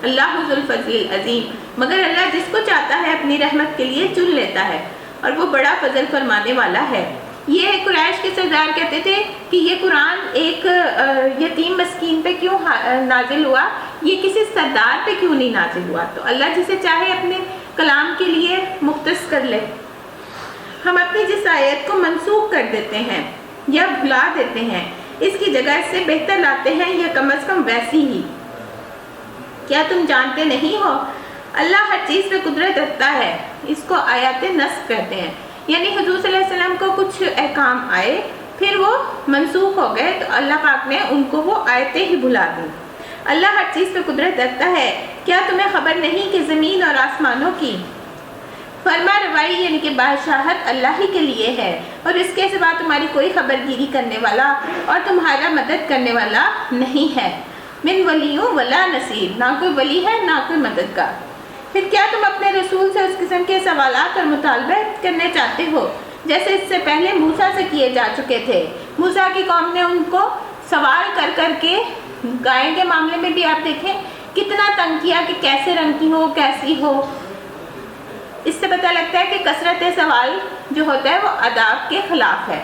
Speaker 1: اللہ ذو الفضل العظیم، مگر اللہ جس کو چاہتا ہے اپنی رحمت کے لیے چن لیتا ہے اور وہ بڑا فضل فرمانے والا ہے۔ یہ قریش کے سردار کہتے تھے کہ یہ قرآن ایک یتیم مسکین پہ کیوں نازل ہوا، یہ کسی سردار پہ کیوں نہیں نازل ہوا؟ تو اللہ جسے چاہے اپنے کلام کے لیے مختص کر لے۔ ہم اپنی جس آیت کو منسوخ کر دیتے ہیں یا بھلا دیتے ہیں، اس کی جگہ اس سے بہتر لاتے ہیں یا کم از کم ویسی ہی۔ کیا تم جانتے نہیں ہو اللہ ہر چیز پہ قدرت رکھتا ہے؟ اس کو آیات نسخ کہتے ہیں، یعنی حضور صلی اللہ علیہ وسلم کو کچھ احکام آئے پھر وہ منسوخ ہو گئے تو اللہ پاک نے ان کو وہ آیتیں ہی بھلا دیں۔ اللہ ہر چیز پہ قدرت رکھتا ہے، کیا تمہیں خبر نہیں کہ زمین اور آسمانوں کی فرما روائی یعنی کہ بادشاہت اللہ ہی کے لیے ہے، اور اس کے سوا تمہاری کوئی خبر گیری کرنے والا اور تمہارا مدد کرنے والا نہیں ہے۔ من ولیوں ولا نصیر، نہ کوئی ولی ہے نہ کوئی مددگار۔ پھر کیا تم اپنے رسول سے اس قسم کے سوالات اور مطالبے کرنے چاہتے ہو جیسے اس سے پہلے موسیٰ سے کیے جا چکے تھے؟ موسیٰ کی قوم نے ان کو سوال کر کر کے گائے کے معاملے میں بھی آپ دیکھیں کتنا تنگ کیا کہ کیسے رنگ کی ہو، کیسی ہو۔ اس سے پتہ لگتا ہے کہ کثرت سوال جو ہوتا ہے وہ آداب کے خلاف ہے،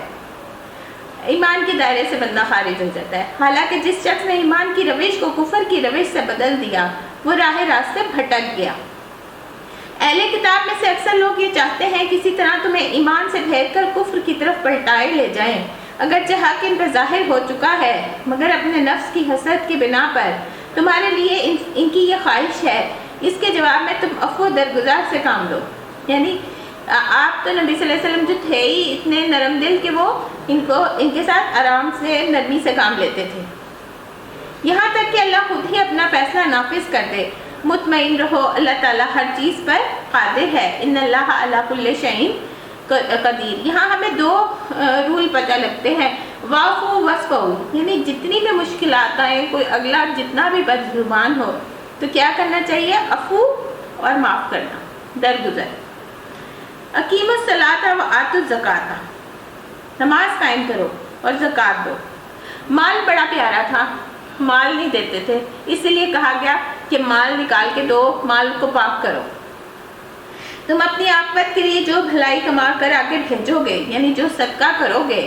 Speaker 1: ایمان کے دائرے سے بندہ خارج ہو جاتا ہے۔ حالانکہ جس شخص نے ایمان کی روش کو کفر کی روش سے بدل دیا وہ راہ راست سے بھٹک گیا۔ اہل کتاب میں سے اکثر لوگ یہ چاہتے ہیں کسی طرح تمہیں ایمان سے پھیر کر کفر کی طرف پلٹائے لے جائیں، اگرچہ حق ان پر ظاہر ہو چکا ہے، مگر اپنے نفس کی حسد کی بنا پر تمہارے لیے ان کی یہ خواہش ہے، اس کے جواب میں تم عفو درگزار سے کام لو۔ یعنی آپ تو نبی صلی اللہ علیہ وسلم جو تھے ہی اتنے نرم دل کہ وہ ان کے ساتھ آرام سے نرمی سے کام لیتے تھے، یہاں تک کہ اللہ خود ہی اپنا فیصلہ نافذ کر دے۔ مطمئن رہو، اللہ تعالیٰ ہر چیز پر قادر ہے، ان اللہ علی کل شیء قدیر۔ یہاں ہمیں دو رول پتہ لگتے ہیں، واعفو واصفحوا، یعنی جتنی بھی مشکلات آئیں، کوئی اگلا جتنا بھی بدزبان ہو تو کیا کرنا چاہیے؟ عفو اور معاف کرنا، درگزر۔ اقیموا الصلاۃ وآتوا الزکاۃ، نماز قائم کرو اور زکوٰۃ دو۔ مال بڑا پیارا تھا، مال نہیں دیتے تھے، اس لیے کہا گیا کہ مال نکال کے دو، مال کو پاک کرو۔ تم اپنی عاقبت کے لیے جو بھلائی کما کر آگے بھیجو گے، یعنی جو صدقہ کرو گے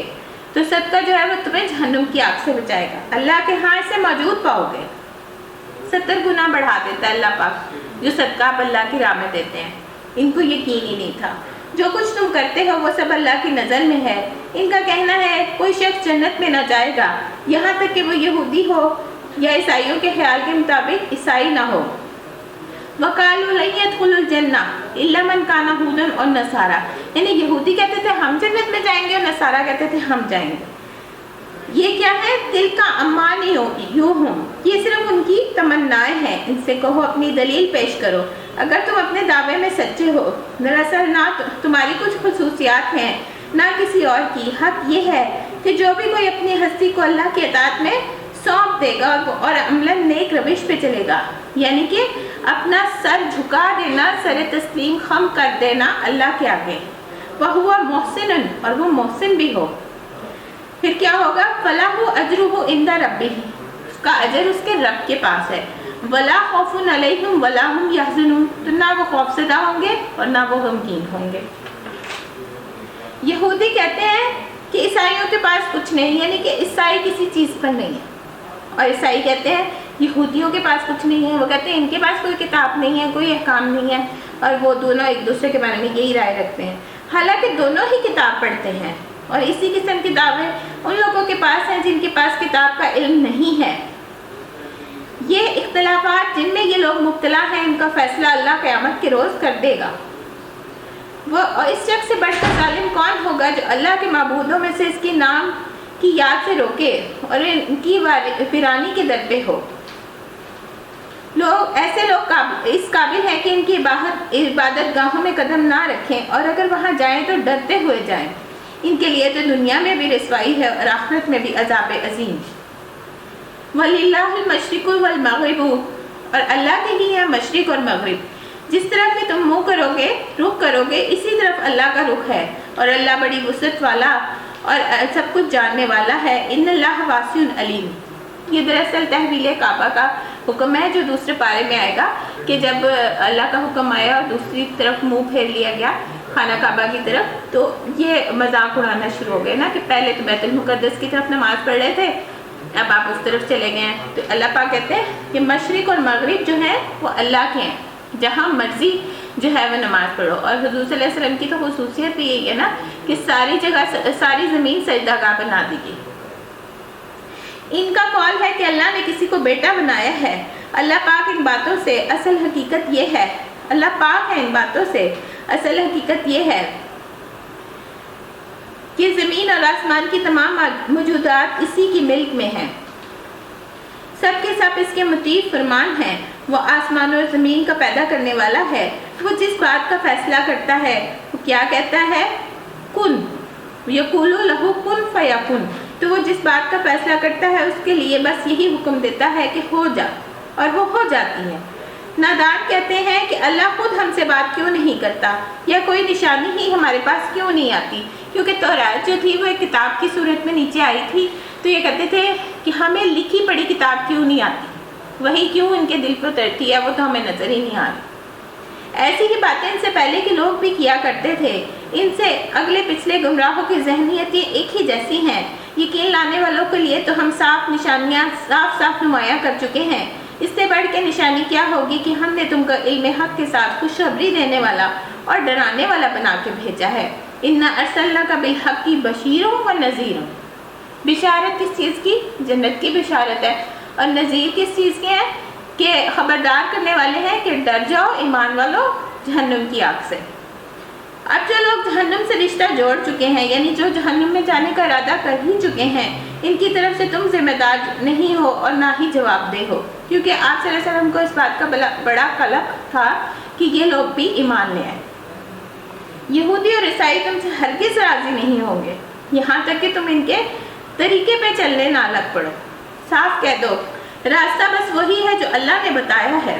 Speaker 1: تو صدقہ جو ہے وہ تمہیں جہنم کی آگ سے بچائے گا، اللہ کے ہاں سے موجود پاؤ گے۔ 70 گنا بڑھا دیتا ہے اللہ پاک، جو صدقہ آپ اللہ کی راہ میں دیتے ہیں۔ ان کو یقین ہی نہیں تھا، جو کچھ تم کرتے ہو وہ سب اللہ کی نظر میں ہے۔ ان کا کہنا ہے کوئی شخص جنت میں نہ جائے گا یہاں تک کہ وہ یہودی ہو یا عیسائیوں کے خیال کے مطابق عیسائی نہ ہو۔ وَقَالُوا لَن يَدْخُلُوا الْجَنَّةَ إِلَّا مَنْ كَانَ هُودًا أَوْ نَصَارَىٰ، یعنی یہودی کہتے تھے ہم جنت میں جائیں گے اور نصارہ کہتے تھے ہم جائیں گے۔ یہ کیا ہے؟ تِلْكَ أَمَانِيُّهُمْ، یہ صرف ان کی تمنائیں ہیں۔ ان سے کہو اپنی دلیل پیش کرو اگر تم اپنے دعوے میں سچے ہو۔ دراصل نہ تمہاری کچھ خصوصیات ہیں نہ کسی اور کی، حق یہ ہے کہ جو بھی کوئی اپنی ہستی کو اللہ کی اطاعت میں سونپ دے گا اور عملاً نیک روش پہ چلے گا، یعنی کہ اپنا سر جھکا دینا، سر تسلیم خم کر دینا اللہ کے آگے، وَهُوَ مُحْسِنٌ، اور وہ محسن بھی ہو، پھر کیا ہوگا؟ فَلَهُ أَجْرُهُ عِنْدَ رَبِّهِ، اس کا اجر اس کے رب کے پاس ہے۔ وَلَا خَوْفٌ عَلَيْهِمْ وَلَا هُمْ يَحْزَنُونَ، تو نہ وہ خوف زدہ ہوں گے اور نہ وہ غمگین ہوں گے۔ یہودی کہتے ہیں کہ عیسائیوں کے پاس کچھ نہیں، یعنی کہ عیسائی کسی چیز پر نہیں ہے، اور عیسائی کہتے ہیں یہودیوں کے پاس کچھ نہیں ہے، وہ کہتے ہیں ان کے پاس کوئی کتاب نہیں ہے، کوئی احکام نہیں ہے، اور وہ دونوں ایک دوسرے کے بارے میں یہی رائے رکھتے ہیں، حالانکہ دونوں ہی کتاب پڑھتے ہیں، اور اسی قسم کی کتابیں ان لوگوں کے پاس ہیں جن کے پاس کتاب کا علم نہیں ہے۔ یہ اختلافات جن میں یہ لوگ مبتلا ہیں، ان کا فیصلہ اللہ قیامت کے روز کر دے گا۔ وہ اور اس شخص سے بڑھ کر ظالم کون ہوگا جو اللہ کے معبودوں میں سے اس کے نام کی یاد سے روکے اور ان کی ویرانی کے در پہ ہو۔ ایسے لوگ اس قابل ہیں کہ ان کی عبادت گاہوں میں قدم نہ رکھیں، اور اگر وہاں جائیں تو ڈرتے ہوئے جائیں۔ ان کے لیے تو دنیا میں بھی رسوائی ہے اور آخرت میں بھی عذاب عظیم۔ وَلِلَّهِ الْمَشْرِقُ وَالْمَغْرِبُ، اور اللہ کے ہی ہے مشرق اور مغرب، جس طرف بھی تم منہ کرو گے، رخ کرو گے، اسی طرف اللہ کا رخ ہے، اور اللہ بڑی وسعت والا اور سب کچھ جاننے والا ہے۔ ان اللہ واسع علیم، یہ دراصل تحویل کعبہ کا حکم ہے جو دوسرے پارے میں آئے گا، کہ جب اللہ کا حکم آیا اور دوسری طرف منہ پھیر لیا گیا خانہ کعبہ کی طرف، تو یہ مذاق اڑانا شروع ہو گئے نا کہ پہلے تو بیت المقدس کی طرف نماز پڑھ رہے تھے، اب آپ اس طرف چلے گئے ہیں۔ تو اللہ پاک کہتے ہیں کہ مشرق اور مغرب جو ہیں وہ اللہ کے ہیں، جہاں مرضی جو ہے وہ نماز پڑھو۔ اور حضور صلی اللہ علیہ وسلم کی تو خصوصیت بھی یہی ہے نا کہ ساری جگہ ساری زمین سجدہ گاہ بنا دی گئی۔ ان کا قول ہے کہ اللہ نے کسی کو بیٹا بنایا ہے۔ اللہ پاک ان باتوں سے اصل حقیقت یہ ہے، اللہ پاک ہے ان باتوں سے اصل حقیقت یہ ہے کہ زمین اور آسمان کی تمام موجودات اسی کی ملک میں ہیں، سب کے سب اس کے مطیع فرمان ہیں۔ وہ آسمان اور زمین کا پیدا کرنے والا ہے، وہ جس بات کا فیصلہ کرتا ہے وہ کیا کہتا ہے؟ کن، یقول لہو کن فیکن، تو وہ جس بات کا فیصلہ کرتا ہے اس کے لیے بس یہی حکم دیتا ہے کہ ہو جا، اور وہ ہو جاتی ہے۔ نادان کہتے ہیں کہ اللہ خود ہم سے بات کیوں نہیں کرتا، یا کوئی نشانی ہی ہمارے پاس کیوں نہیں آتی، کیونکہ تورات جو تھی وہ ایک کتاب کی صورت میں نیچے آئی تھی، تو یہ کہتے تھے کہ ہمیں لکھی پڑھی کتاب کیوں نہیں آتی، وہی کیوں ان کے دل پر اترتی ہے، وہ تو ہمیں نظر ہی نہیں آ رہی۔ ایسی ہی باتیں ان سے پہلے کے لوگ بھی کیا کرتے تھے، ان سے اگلے پچھلے گمراہوں کی ذہنیتیں ایک ہی جیسی ہیں۔ یقین لانے والوں کے لیے تو ہم صاف نشانیاں صاف نمایاں کر چکے ہیں، اس سے بڑھ کے نشانی کیا ہوگی کہ ہم نے تم کو علم حق کے ساتھ خوشخبری دینے والا اور ڈرانے والا بنا کے بھیجا ہے۔ اِنَّا أَرْسَلْنَاكَ بِالْحَقِّ بَشِيرٌ وَنَذِيرٌ، بشارت کس چیز کی؟ جنت کی بشارت ہے، اور نذیر کس چیز کی ہے؟ کہ خبردار کرنے والے ہیں کہ ڈر جاؤ ایمان والو جہنم کی آگ سے۔ اب جو لوگ جہنم سے رشتہ جوڑ چکے ہیں، یعنی جو جہنم میں جانے کا ارادہ کر ہی چکے ہیں، ان کی طرف سے تم ذمہ دار نہیں ہو اور نہ ہی جواب دہ ہو، کیونکہ آپ صلی اللہ علیہ وسلم کو اس بات کا بڑا قلق تھا کہ یہ لوگ بھی ایمان لے آئے۔ یہودی اور عیسائی تم سے ہرگز راضی نہیں ہوں گے، یہاں تک کہ تم ان کے طریقے پہ چلنے نہ لگ پڑو۔ صاف کہہ دو راستہ بس وہی ہے جو اللہ نے بتایا ہے،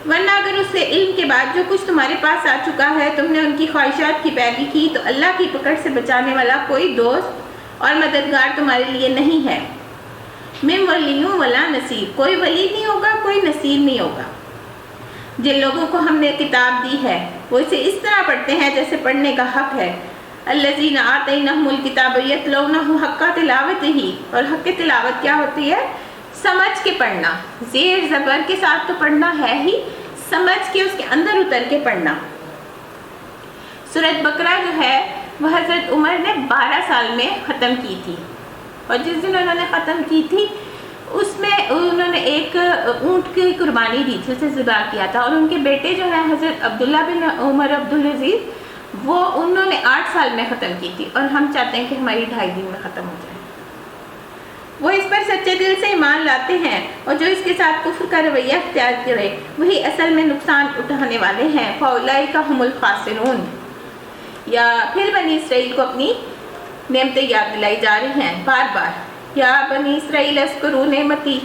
Speaker 1: ورنہ اگر اس سے علم کے بعد جو کچھ تمہارے پاس آ چکا ہے تم نے ان کی خواہشات کی پیروی کی، تو اللہ کی پکڑ سے بچانے والا کوئی دوست اور مددگار تمہارے لیے نہیں ہے۔ من ولی ولا نصیر، کوئی ولی نہیں ہوگا، کوئی نصیر نہیں ہوگا۔ جن لوگوں کو ہم نے کتاب دی ہے وہ اسے اس طرح پڑھتے ہیں جیسے پڑھنے کا حق ہے۔ الذین آتینہم الکتاب یتلونہ حق تلاوتہ، اور حق تلاوت کیا ہوتی ہے؟ سمجھ کے پڑھنا، زیر زبر کے ساتھ تو پڑھنا ہے ہی، سمجھ کے اس کے اندر اتر کے پڑھنا۔ سورۃ بقرہ جو ہے وہ حضرت عمر نے 12 سال میں ختم کی تھی، اور جس دن انہوں نے ختم کی تھی اس میں انہوں نے ایک اونٹ کی قربانی دی تھی، اسے ذبح کیا تھا، اور ان کے بیٹے جو ہیں حضرت عبداللہ بن عمر عبدالعزیز، وہ انہوں نے 8 سال میں ختم کی تھی، اور ہم چاہتے ہیں کہ ہماری 2.5 دن میں ختم ہو جائے۔ وہ اس پر سچے دل سے ایمان لاتے ہیں، اور جو اس کے ساتھ کفر کا رویہ اختیار کرے وہی اصل میں نقصان اٹھانے والے ہیں۔ فَأُولَٰئِکَ هُمُ الْخَاسِرُونَ۔ یا پھر بنی اسرائیل کو اپنی نعمتیں یاد دلائی جا رہی ہیں بار بار۔ یا بنی اسرائیل اذکروا نعمتی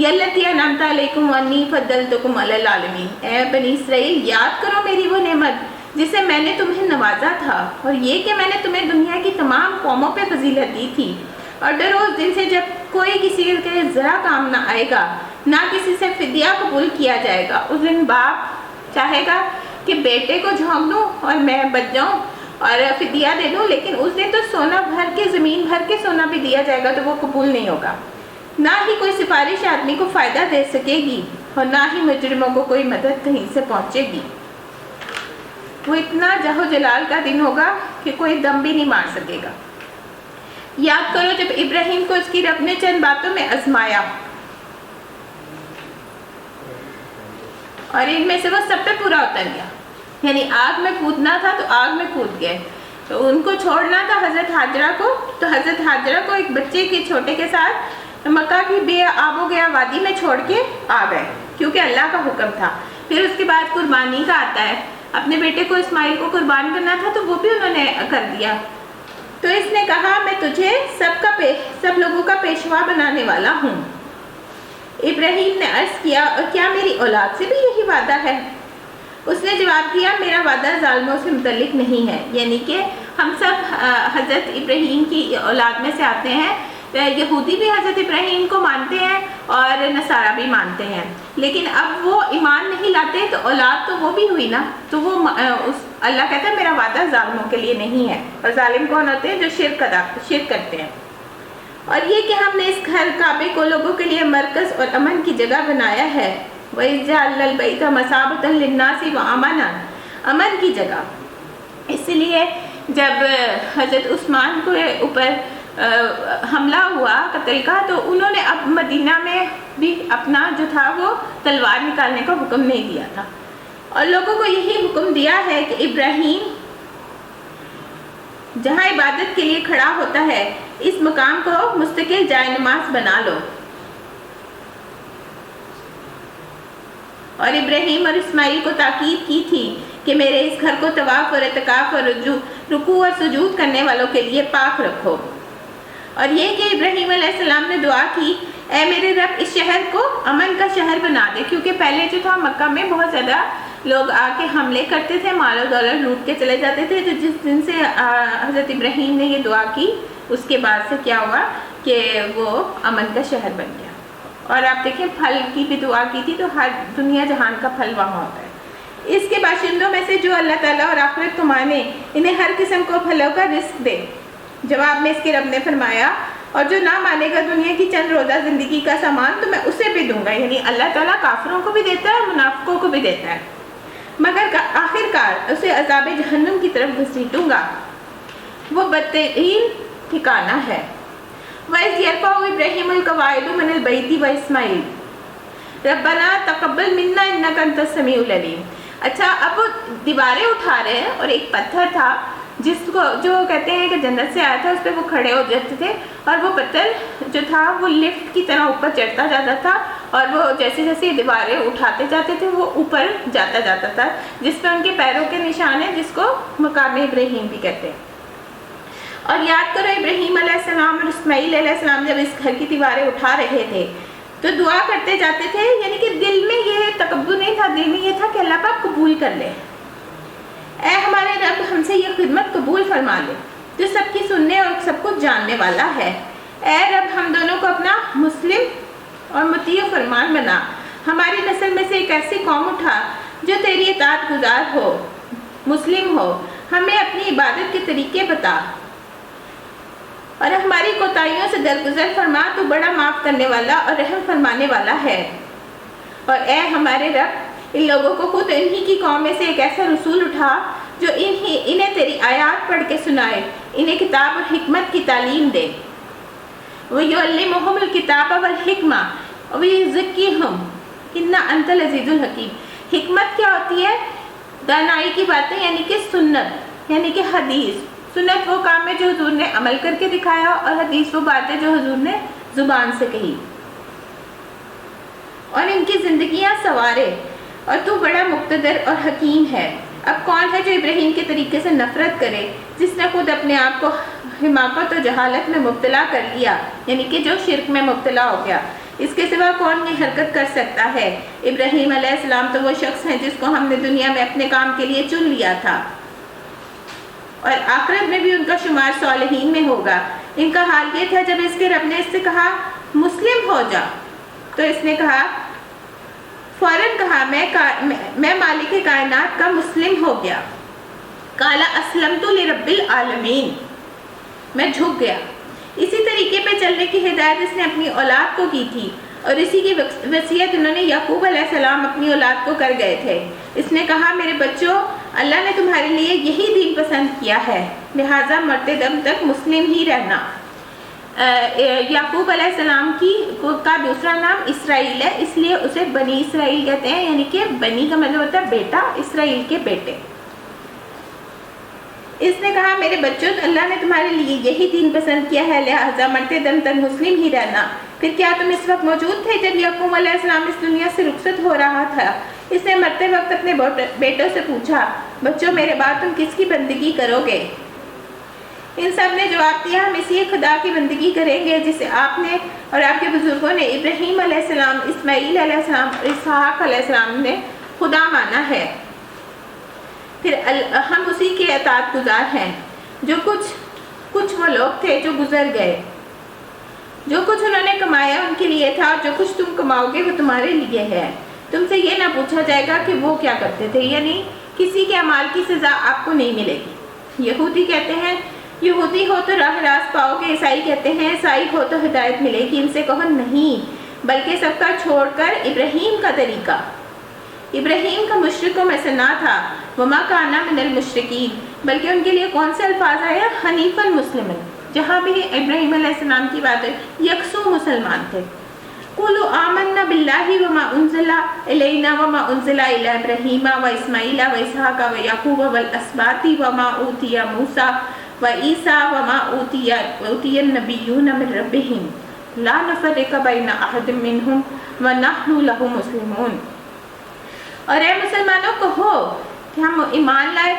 Speaker 1: التی انعمت علیکم وانی فضلتکم علی العالمین۔ اے بنی اسرائیل یاد کرو میری وہ نعمت جسے میں نے تمہیں نوازا تھا، اور یہ کہ میں نے تمہیں دنیا کی تمام قوموں پہ فضیلت دی تھی۔ اور ڈرو اس دن سے جب کوئی کسی کے ذرا کام نہ آئے گا، نہ کسی سے فدیہ قبول کیا جائے گا۔ اس دن باپ چاہے گا کہ بیٹے کو جھونک دوں اور میں بچ جاؤں اور فدیہ دے دوں، لیکن اس دن تو سونا بھر کے، زمین بھر کے سونا بھی دیا جائے گا تو وہ قبول نہیں ہوگا۔ نہ ہی کوئی سفارش آدمی کو فائدہ دے سکے گی، اور نہ ہی مجرموں کو کوئی مدد کہیں سے پہنچے گی۔ وہ اتنا جہو جلال کا دن ہوگا کہ کوئی دم بھی نہیں مار سکے گا۔ یاد کرو جب ابراہیم کو اس کی رب نے چند باتوں میں آزمایا، اور ان میں سے وہ سب پہ پورا اتر گیا، یعنی آگ میں کودنا تھا تو آگ میں کود گئے، تو ان کو چھوڑنا تھا حضرت ہاجرہ کو، تو حضرت ہاجرہ کو ایک بچے کے چھوٹے کے ساتھ مکہ کی بے آب و گیا وادی میں چھوڑ کے آ گئے، کیونکہ اللہ کا حکم تھا۔ پھر اس کے بعد قربانی کا آتا ہے، اپنے بیٹے کو اسماعیل کو قربان کرنا تھا تو وہ بھی انہوں نے کر دیا۔ تو اس نے کہا میں تجھے سب لوگوں کا پیشوا بنانے والا ہوں۔ ابراہیم نے عرض کیا اور کیا میری اولاد سے بھی یہی وعدہ ہے؟ اس نے جواب دیا میرا وعدہ ظالموں سے متعلق نہیں ہے، یعنی کہ ہم سب حضرت ابراہیم کی اولاد میں سے آتے ہیں، یہودی بھی حضرت ابراہیم کو مانتے ہیں اور نصارہ بھی مانتے ہیں، لیکن اب وہ ایمان نہیں لاتے تو اولاد تو وہ بھی ہوئی نا، تو وہ اللہ کہتا ہے میرا وعدہ ظالموں کے لیے نہیں ہے۔ اور ظالم کون ہوتے ہیں؟ جو شرک کرتے ہیں۔ اور یہ کہ ہم نے اس گھر کعبے کو لوگوں کے لیے مرکز اور امن کی جگہ بنایا ہے، وَإِذْ جَعَلْنَا الْبَيْتَ مَثَابَةً لِلنَّاسِ وَأَمَانًا، امن کی جگہ۔ اس لیے جب حضرت عثمان کے اوپر حملہ ہوا قتل کا، تو انہوں نے اب مدینہ میں بھی اپنا جو تھا وہ تلوار نکالنے کا حکم نہیں دیا تھا، اور لوگوں کو یہی حکم دیا ہے کہ ابراہیم جہاں عبادت کے لیے کھڑا ہوتا ہے اس مقام کو مستقل جائے نماز بنا لو۔ اور ابراہیم اور اسماعیل کو تاکید کی تھی کہ میرے اس گھر کو طواف اور اعتکاف اور رکوع اور سجود کرنے والوں کے لیے پاک رکھو۔ اور یہ کہ ابراہیم علیہ السلام نے دعا کی اے میرے رب اس شہر کو امن کا شہر بنا دے، کیونکہ پہلے جو تھا مکہ میں بہت زیادہ لوگ آ کے حملے کرتے تھے، مال و دولت لوٹ کے چلے جاتے تھے۔ تو جس دن سے حضرت ابراہیم نے یہ دعا کی اس کے بعد سے کیا ہوا کہ وہ امن کا شہر بن گیا۔ اور آپ دیکھیں پھل کی بھی دعا کی تھی، تو ہر دنیا جہان کا پھل وہاں ہوتا ہے۔ اس کے باشندوں میں سے جو اللہ تعالیٰ اور آخرت کو مانے انہیں ہر قسم کو پھلوں کا رزق دے۔ جواب میں اس کے رب نے فرمایا اور جو نہ مانے گا دنیا کی چند روزہ زندگی کا سامان تو میں اسے بھی دوں گا، یعنی اللہ تعالیٰ کافروں کو بھی دیتا ہے اور منافقوں کو بھی دیتا ہے، مگر آخر کار اسے عذاب جہنم کی طرف گھسیٹوں گا، وہ بدترین ٹھکانہ ہے۔ وَإِذْ يَرْفَعُ إِبْرَاهِيمُ الْقَوَاعِدَ مِنَ الْبَيْتِ وَإِسْمَاعِيلُ رَبَّنَا تَقَبَّلْ مِنَّا إِنَّكَ أَنْتَ السَّمِيعُ الْعَلِيمُ۔ اچھا اب وہ دیواریں اٹھا رہے ہیں، اور ایک پتھر تھا جس کو جو کہتے ہیں کہ جنت سے آیا تھا، اس پہ وہ کھڑے ہو جاتے تھے، اور وہ پتھر جو تھا وہ لفٹ کی طرح اوپر چڑھتا جاتا تھا، اور وہ جیسے جیسے دیواریں اٹھاتے جاتے تھے وہ اوپر جاتا جاتا تھا، جس پہ ان کے پیروں کے نشان ہیں، جس کو مقام ابراہیم بھی کہتے ہیں۔ اور یاد کرو ابراہیم علیہ السلام اور اسماعیل علیہ السلام جب اس گھر کی دیواریں اٹھا رہے تھے تو دعا کرتے جاتے تھے، یعنی کہ دل میں یہ تکبر نہیں تھا، دل میں یہ تھا کہ اللہ پاک قبول کر لے، اے ہمارے رب ہم سے یہ خدمت قبول فرما لے جو سب کی سننے اور سب کچھ جاننے والا ہے۔ اے رب ہم دونوں کو اپنا مسلم اور مطیع فرمان بنا، ہماری نسل میں سے ایک ایسی قوم اٹھا جو تیری اطاعت گزار ہو، مسلم ہو، ہمیں اپنی عبادت کے طریقے بتا، اور ہماری کوتاہیوں سے درگزر فرما، تو بڑا معاف کرنے والا اور رحم فرمانے والا ہے۔ اور اے ہمارے رب، ان لوگوں کو خود انہی کی قوم میں سے ایک ایسا رسول اٹھا جو انہیں تیری آیات پڑھ کے سنائے، انہیں کتاب اور حکمت کی تعلیم دے۔ وَيُعَلِّمُهُمُ الْكِتَابَ وَالْحِكْمَةَ وَيُزَكِّيهُمْ إِنَّكَ أَنْتَ الْعَزِيزُ الْحَكِيمُ۔ حکمت کیا ہوتی ہے؟ دانائی کی باتیں، یعنی کہ سنت، یعنی کہ حدیث۔ سنت وہ کام ہے جو حضور نے عمل کر کے دکھایا، اور حدیث وہ باتیں جو حضور نے زبان سے کہی، اور ان کی زندگیاں سنوارے، اور تو بڑا مقتدر اور حکیم ہے۔ اب کون ہے جو ابراہیم کے طریقے سے نفرت کرے، جس نے خود اپنے آپ کو حماقت اور جہالت میں مبتلا کر لیا، یعنی کہ جو شرک میں مبتلا ہو گیا؟ اس کے سوا کون یہ حرکت کر سکتا ہے؟ ابراہیم علیہ السلام تو وہ شخص ہیں جس کو ہم نے دنیا میں اپنے کام کے لیے چن لیا تھا، اور آخرت میں بھی ان کا شمار صالحین میں ہوگا۔ ان کا حال یہ تھا جب اس کے رب نے اس سے کہا مسلم ہو جا، تو اس نے کہا، فوراً کہا میں مالک کائنات کا مسلم ہو گیا۔ قال اسلمت لرب العالمین، میں جھک گیا۔ اسی طریقے پہ چلنے کی ہدایت اس نے اپنی اولاد کو کی تھی، اور اسی کی وصیت انہوں نے یعقوب علیہ السلام اپنی اولاد کو کر گئے تھے۔ اس نے کہا، میرے بچوں، اللہ نے تمہارے لیے یہی دین پسند کیا ہے، لہٰذا مرتے دم تک مسلم ہی رہنا۔ یعقوب علیہ السلام کا دوسرا نام اسرائیل ہے، اس لیے اسے بنی اسرائیل کہتے ہیں، یعنی کہ بنی کا مطلب ہوتا ہے بیٹا، اسرائیل کے بیٹے۔ اس نے کہا، میرے بچوں، اللہ نے تمہارے لیے یہی دین پسند کیا ہے، لہٰذا مرتے دم تک مسلم ہی رہنا۔ پھر کیا تم اس وقت موجود تھے جب یعقوب علیہ السلام اس دنیا سے رخصت ہو رہا تھا؟ اس نے مرتے وقت اپنے بیٹوں سے پوچھا، بچوں، میرے بعد تم کس کی بندگی کرو گے؟ ان سب نے جواب دیا، ہم اسی خدا کی بندگی کریں گے جسے آپ نے اور آپ کے بزرگوں نے ابراہیم علیہ السلام، اسماعیل علیہ السلام اور اسحاق علیہ السلام نے خدا مانا ہے۔ پھر ہم اسی کے اطاعت گزار ہیں۔ جو کچھ وہ لوگ تھے جو گزر گئے، جو کچھ انہوں نے کمایا ان کے لیے تھا، اور جو کچھ تم کماؤ گے وہ تمہارے لیے ہے۔ تم سے یہ نہ پوچھا جائے گا کہ وہ کیا کرتے تھے، یعنی کسی کے اعمال کی سزا آپ کو نہیں ملے گی۔ یہودی کہتے ہیں یہودی ہو تو راہ راست پاؤ گے، عیسائی کہتے ہیں عیسائی ہو تو ہدایت ملے گی۔ ان سے کہو نہیں، بلکہ سب کا چھوڑ کر ابراہیم کا طریقہ۔ ابراہیم کا مشرکوں میں سے نہ تھا، وما کان من المشرکین، بلکہ ان کے لیے کون سے الفاظ آئے؟ حنیفا مسلما، جہاں بھی ابراہیم علیہ السلام کی بات ہے، یکسو مسلمان تھے۔ قولوا آمنا باللہ وما انزل الینا وما انزل الی ابراہیم واسماعیل واسحاق ویعقوب والاسباط وما اوتی موسیٰ وعیسیٰ وما اوتی النبیون من ربہم لا نفرق بین احد منہم ونحن لہ مسلمون۔ اور اے مسلمانوں، کہو کہ ہم ایمان لائے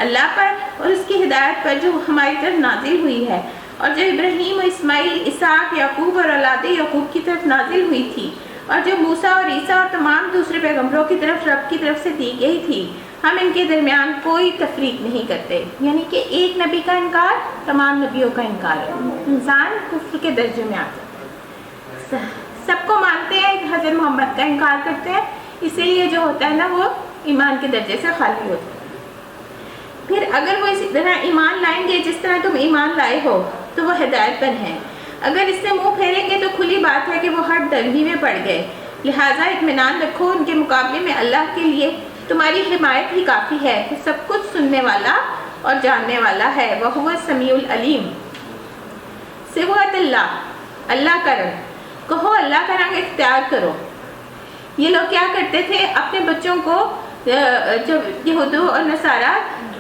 Speaker 1: اللہ پر اور اس کی ہدایت پر جو ہماری طرف نازل ہوئی ہے، اور جو ابراہیم، اسماعیل، اسحاق، یعقوب اور اولاد یعقوب کی طرف نازل ہوئی تھی، اور جو موسیٰ اور عیسیٰ اور تمام دوسرے پیغمبروں کی طرف رب کی طرف سے دی گئی تھی، ہم ان کے درمیان کوئی تفریق نہیں کرتے۔ یعنی کہ ایک نبی کا انکار تمام نبیوں کا انکار ہے، انسان کفر کے درجے میں آتا ہے۔ سب کو مانتے ہیں، حضرت محمد کا انکار کرتے ہیں، اسی لیے جو ہوتا ہے نا وہ ایمان کے درجے سے خالی ہوتا ہے۔ پھر اگر وہ اسی طرح ایمان لائیں گے جس طرح تم ایمان لائے ہو تو وہ ہدایت پر ہیں، اگر اس سے منہ پھیریں گے تو کھلی بات ہے کہ وہ ہر دلہی میں پڑ گئے۔ لہٰذا اطمینان رکھو، ان کے مقابلے میں اللہ کے لیے تمہاری حمایت ہی کافی ہے، وہ سب کچھ سننے والا اور جاننے والا ہے۔ وہو السمیع العلیم۔ صبغۃ اللہ، اللہ کا رنگ، کہو اللہ کا رنگ اختیار کرو۔ یہ لوگ کیا کرتے تھے؟ اپنے بچوں کو جب یہود اور نصارہ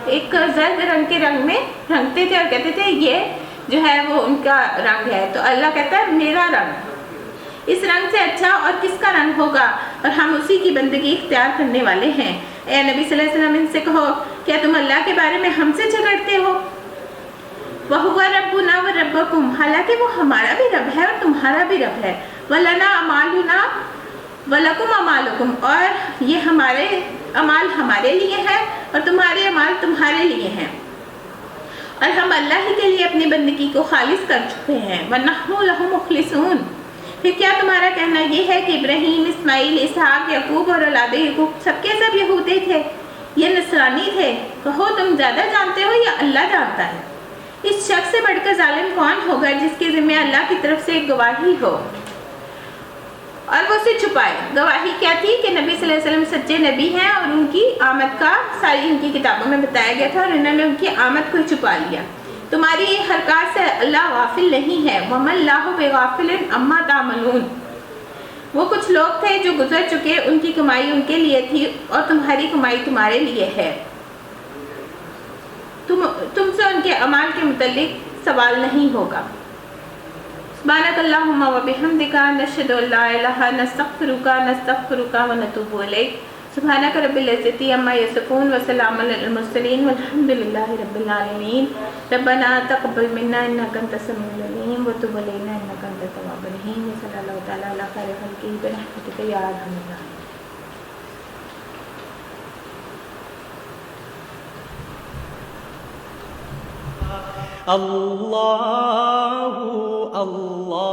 Speaker 1: ایک زرد رنگ کے رنگ میں رنگتے تھے اور کہتے تھے یہ جو ہے وہ ان کا رنگ ہے، تو اللہ کہتا ہے میرا رنگ، اس رنگ سے اچھا اور کس کا رنگ ہوگا، اور ہم اسی کی بندگی اختیار کرنے والے ہیں۔ اے نبی صلی اللہ علیہ وسلم، ان سے کہو کیا تم اللہ کے بارے میں ہم سے جھگڑتے ہو؟ وَهُوَ رَبُّنَا وَرَبُّكُمْ، حالانکہ وہ ہمارا بھی رب ہے اور تمہارا بھی رب ہے۔ وَلَنَا أَعْمَالُنَا وَلَكُمْ أَعْمَالُكُمْ، اور یہ ہمارے اعمال ہمارے لیے ہیں اور تمہارے اعمال تمہارے لیے ہیں، اور ہم اللہ ہی کے لیے اپنی بندگی کو خالص کر چکے ہیں۔ وَنَحْنُ لَهُ مُخْلِصُونَ، پھر کیا تمہارا کہنا یہ ہے کہ ابراہیم، اسماعیل، اسحاق، یعقوب اور اولاد یعقوب سب کے سب یہودی تھے، یہ نصرانی تھے؟ کہو تم زیادہ جانتے ہو یا اللہ جانتا ہے؟ اس شخص سے بڑھ کر ظالم کون ہوگا جس کے ذمہ اللہ کی طرف سے ایک گواہی ہو اور وہ اسے چھپائے؟ گواہی کیا تھی کہ نبی صلی اللہ علیہ وسلم سچے نبی ہیں اور ان کی آمد کا ساری ان کی کتابوں میں بتایا گیا تھا اور انہوں نے ان کی آمد کو چھپا لیا۔ تمہاری حرکات سے اللہ غافل نہیں ہے۔ وَمَا اللَّهُ بِغَافِلٍ عَمَّا تَعْمَلُونَ۔ وہ کچھ لوگ تھے جو گزر چکے، ان کی کمائی ان کے لیے تھی اور تمہاری کمائی تمہارے لیے ہے۔ تم سے ان کے اعمال کے متعلق سوال نہیں ہوگا۔ سبحانک اللہم و بحمدک نشہد ان لا الہ نستغفرک ونتوب الیک۔ سبحانک رب العزت عما یصفون وسلام علی المرسلین والحمد للہ رب العالمین۔ ربنا تقبل منا انک انت السمیع العلیم وتب علینا انک انت التواب الرحیم۔ صلی اللہ تعالی علی خیر خلقہ برحمتک یا ارحم الراحمین۔
Speaker 2: اللہ اللہ